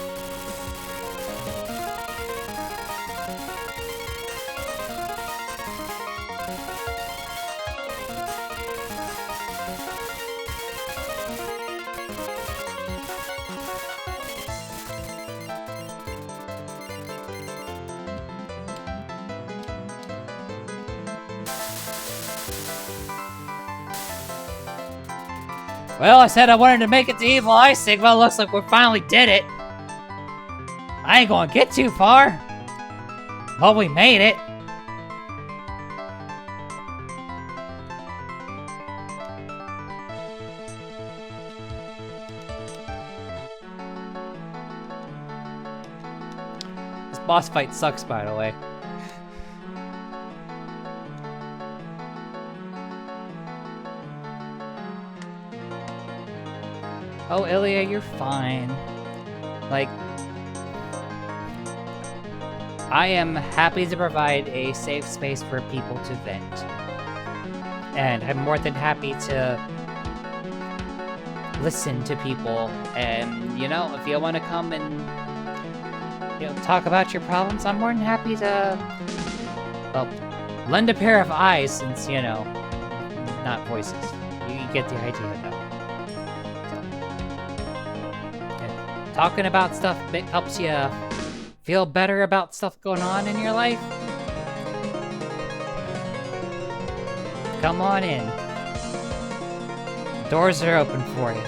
Well, I said I wanted to make it to Evil Eye Sigma. Looks like we finally did it. I ain't gonna get too far. But we made it. This boss fight sucks, by the way. Oh, Ilya, you're fine. Like, I am happy to provide a safe space for people to vent. And I'm more than happy to listen to people. And, you know, if you want to come and, you know, talk about your problems, I'm more than happy to, well, lend a pair of eyes since, you know, not voices. You get the idea, though. Talking about stuff helps you feel better about stuff going on in your life. Come on in. Doors are open for you.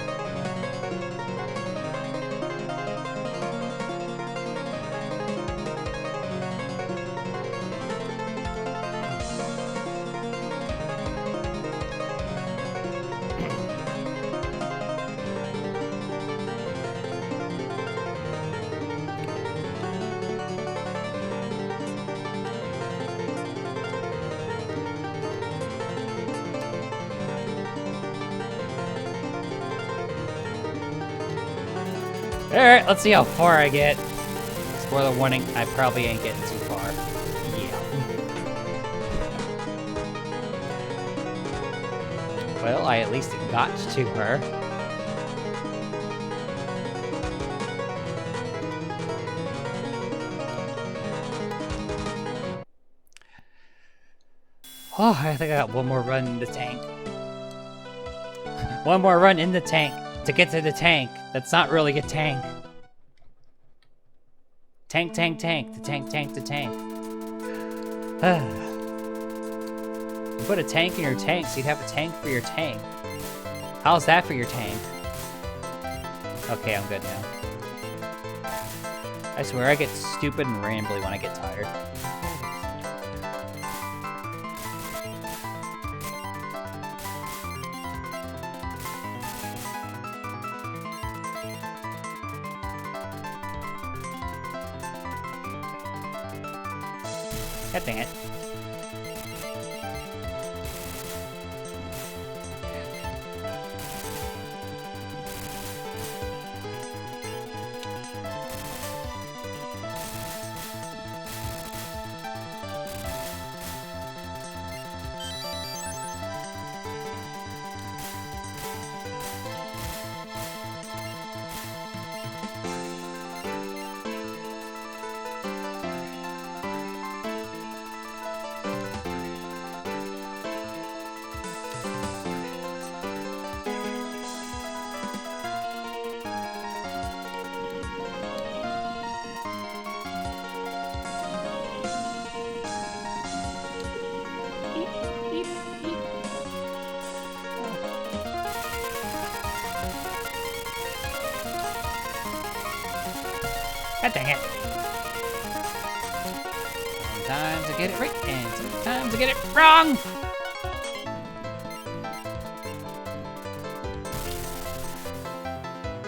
Alright, let's see how far I get. Spoiler warning, I probably ain't getting too far. Yeah. Well, I at least got to her. Oh, I think I got one more run in the tank. One more run in the tank to get to the tank. That's not really a tank. Tank, tank, tank. The tank, tank, the tank. You put a tank in your tank, so you'd have a tank for your tank. How's that for your tank? Okay, I'm good now. I swear I get stupid and rambly when I get tired. God dang it. God dang it. Sometimes I get it right, and sometimes I get it wrong!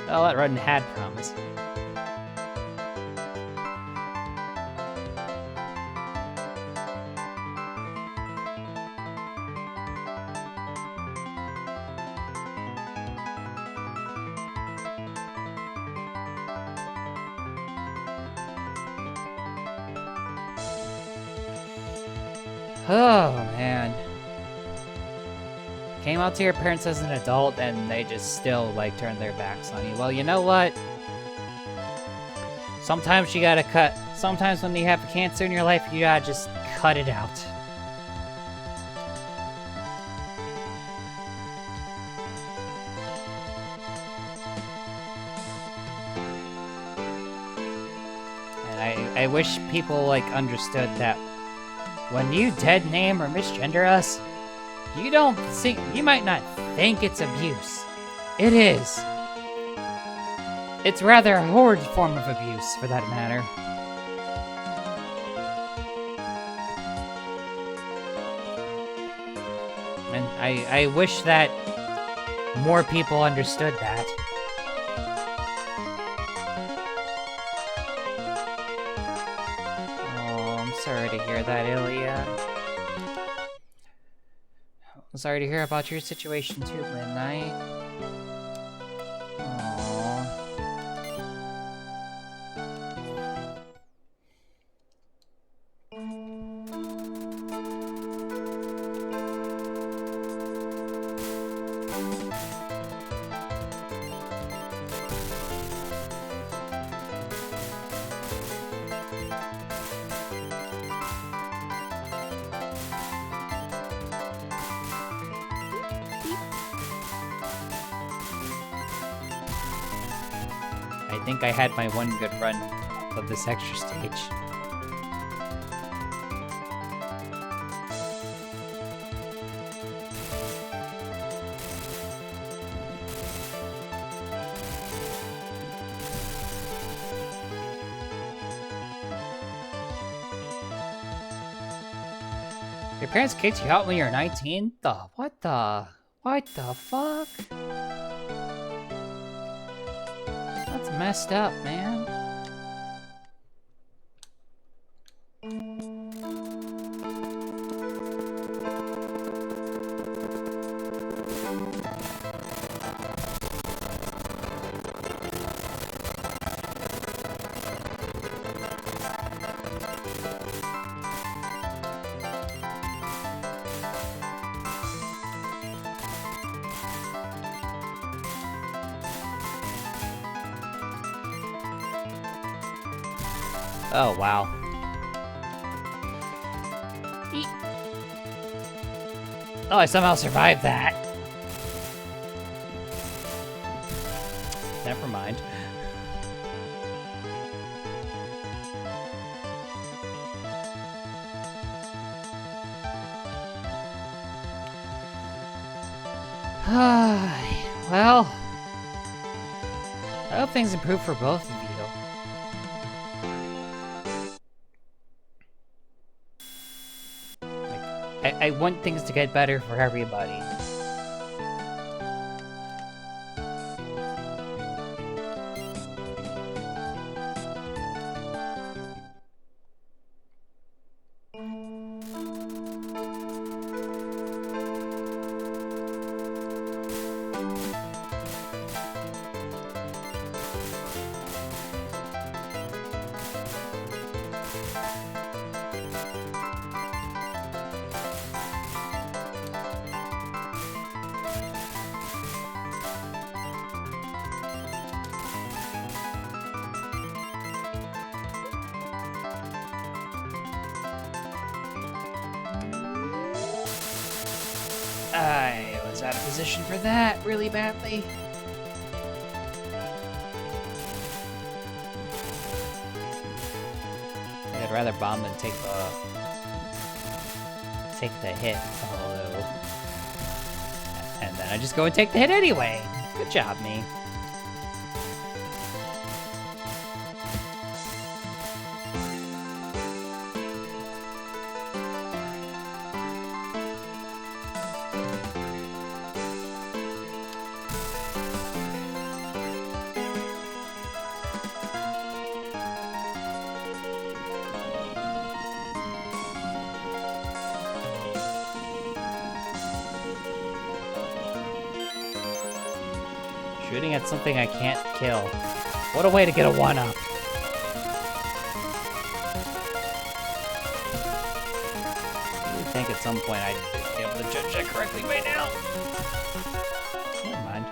Oh, that run had promise. Oh, man. Came out to your parents as an adult and they just still, like, turned their backs on you. Well, you know what? Sometimes you gotta cut. Sometimes when you have cancer in your life, you gotta just cut it out. And I wish people, like, understood that when you dead name or misgender us, you might not think it's abuse. It is. It's rather a horrid form of abuse, for that matter. And I wish that more people understood that. Oh, I'm sorry to hear that, Ilya. I'm sorry to hear about your situation too, Midnight. Aww. I think I had my one good run of this extra stage. Your parents kicked you out when you were 19? What the fuck? That's messed up, man. Oh, wow. Oh, I somehow survived that. Never mind. Well, I hope things improve for both of you. I want things to get better for everybody. I was out of position for that really badly. I'd rather bomb than take the hit, although... And then I just go and take the hit anyway. Good job, me. Shooting at something I can't kill. What a way to get a 1-up. I would think at some point I'd be able to judge that correctly by now. Never mind.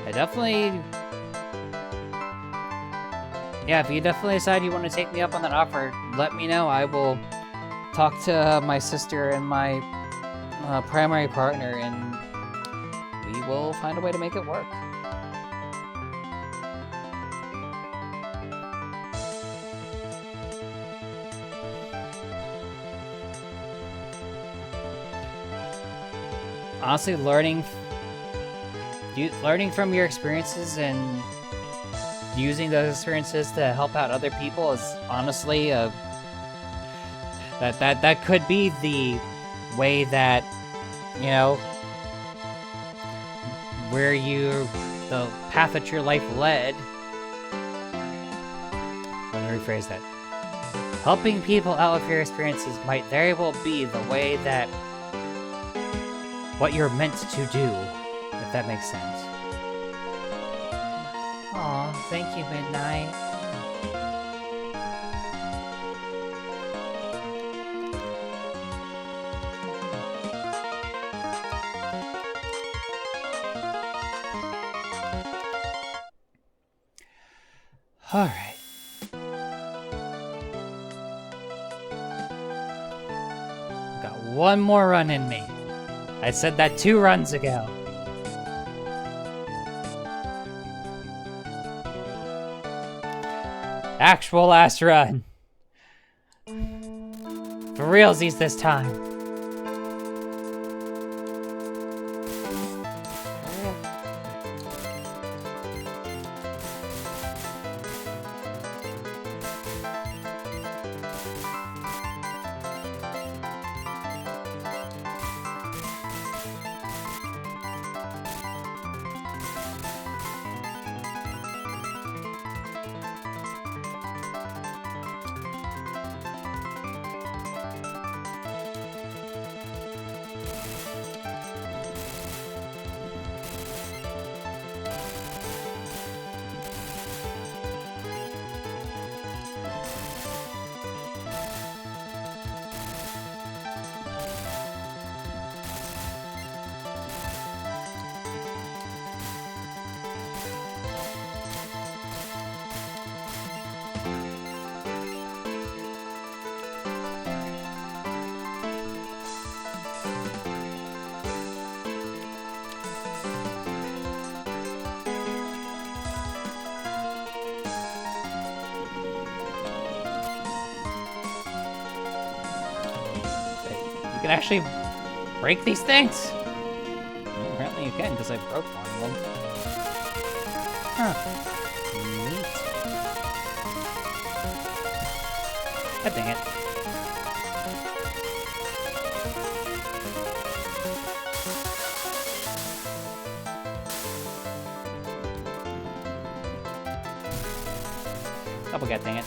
I definitely... Yeah, if you definitely decide you want to take me up on that offer, let me know. I will talk to my sister and my primary partner, and we will find a way to make it work. Honestly, learning from your experiences and using those experiences to help out other people is honestly a that could be the way that, you know, the path that your life led. Let me rephrase that. Helping people out with your experiences might very well be the way that what you're meant to do, if that makes sense. Aw, thank you, Midnight. Alright. Got one more run in me. I said that 2 runs ago. Actual last run. For realsies this time. You can actually break these things? Well, apparently you can, because I broke one of them. Huh. Neat. God dang it. Oh, god dang it.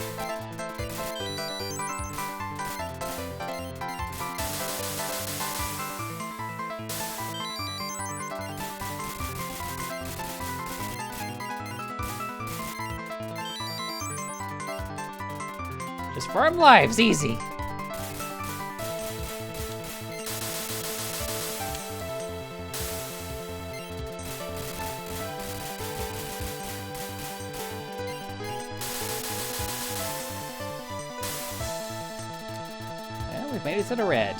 Just farm lives, easy. Well, we've made it to the red.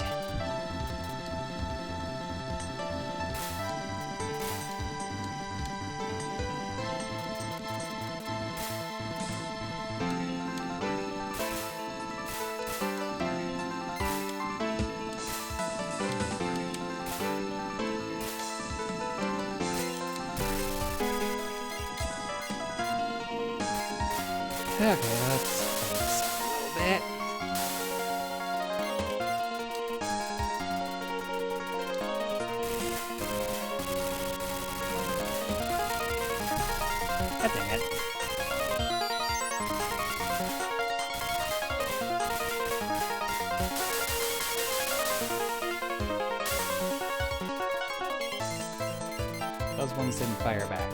Okay, let's focus a little bit. God dang it. Those ones didn't fire back.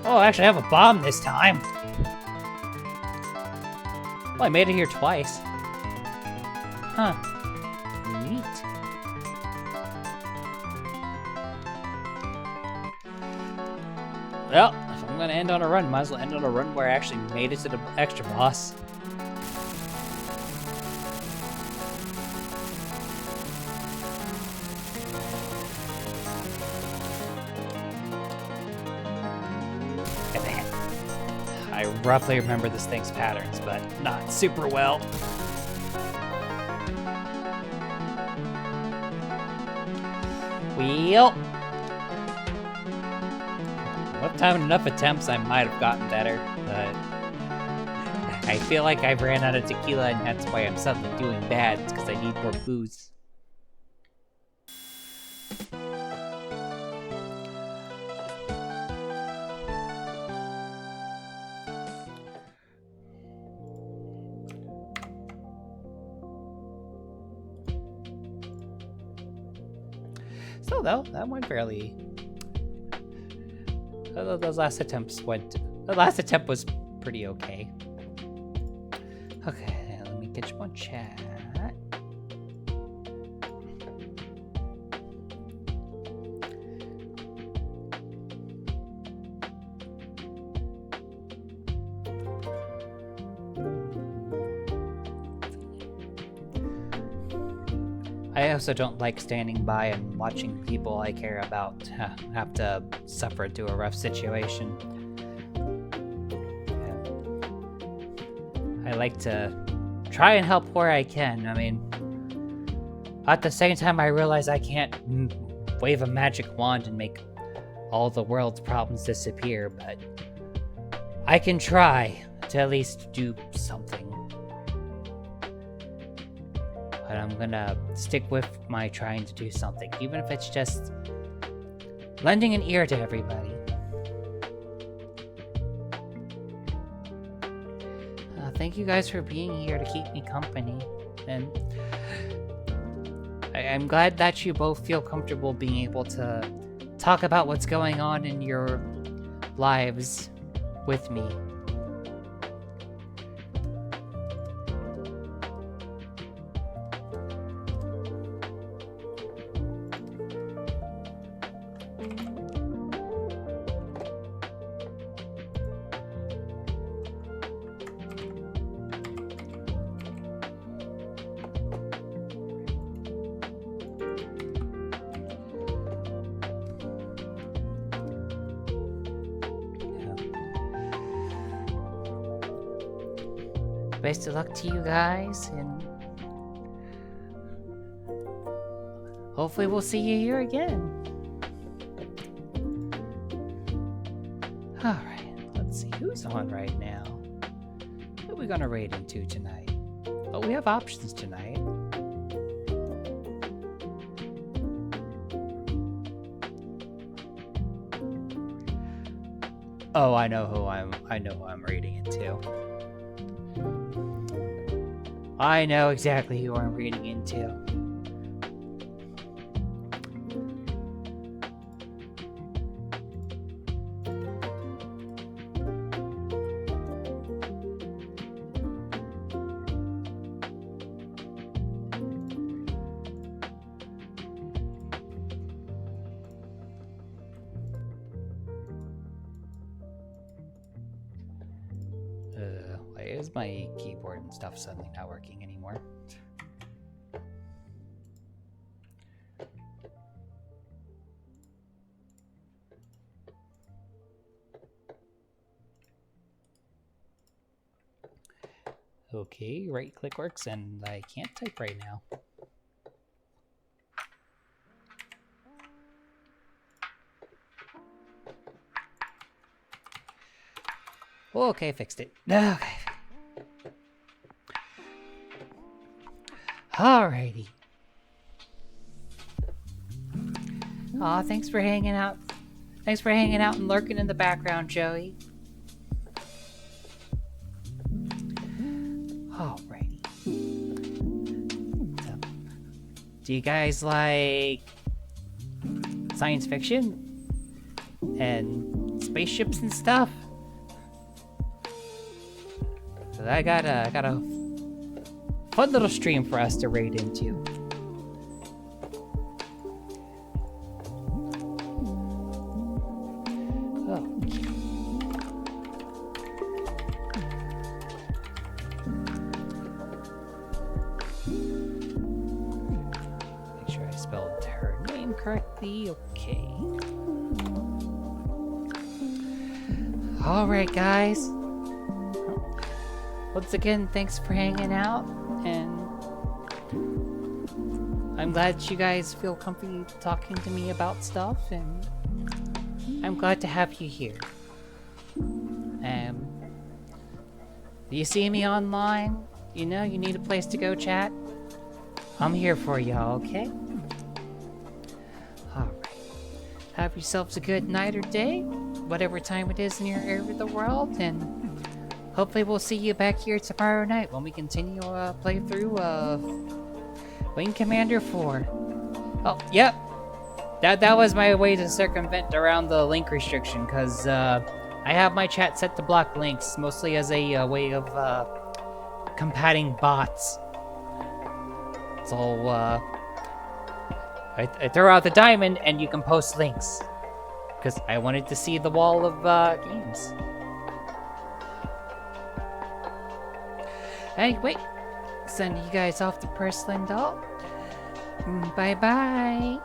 Oh, I actually have a bomb this time. Well, I made it here twice. Huh. Neat. Well, if I'm gonna end on a run, might as well end on a run where I actually made it to the extra boss. I roughly remember this thing's patterns, but not super well. Well, enough time and enough attempts, I might have gotten better, but I feel like I've ran out of tequila, and that's why I'm suddenly doing bad. It's because I need more booze. Still, though, that went fairly. Those last attempts went. The last attempt was pretty okay. Okay, let me get you on chat. I also don't like standing by and watching people I care about have to suffer through a rough situation. I like to try and help where I can. I mean, at the same time, I realize I can't wave a magic wand and make all the world's problems disappear, but I can try to at least do something. But I'm gonna stick with my trying to do something, even if it's just lending an ear to everybody. Thank you guys for being here to keep me company, and I'm glad that you both feel comfortable being able to talk about what's going on in your lives with me. best of luck to you guys, and hopefully we'll see you here again. Alright, let's see who's on right now. What are we gonna raid into tonight? Oh, we have options tonight. Oh, I know who I'm raiding into. I know exactly who I'm raiding into. Why is my keyboard and stuff suddenly not working anymore? Okay, right click works and I can't type right now. Okay, fixed it. Okay. Alrighty. Aw, thanks for hanging out. Thanks for hanging out and lurking in the background, Joey. Alrighty. So, do you guys like science fiction and spaceships and stuff? So I got a fun little stream for us to raid into. Make sure I spelled her name correctly. Okay. Alright, guys. Once again, thanks for hanging out, and I'm glad you guys feel comfy talking to me about stuff, and I'm glad to have you here. Do you see me online? You know, you need a place to go chat? I'm here for y'all, okay? Alright. Have yourselves a good night or day, whatever time it is in your area of the world, and hopefully we'll see you back here tomorrow night when we continue playthrough of Wing Commander 4. Oh, yep. That was my way to circumvent around the link restriction, because I have my chat set to block links, mostly as a way of combating bots. So, I throw out the diamond and you can post links, because I wanted to see the wall of games. Anyway, sending you guys off to Porcelain Doll. Bye-bye.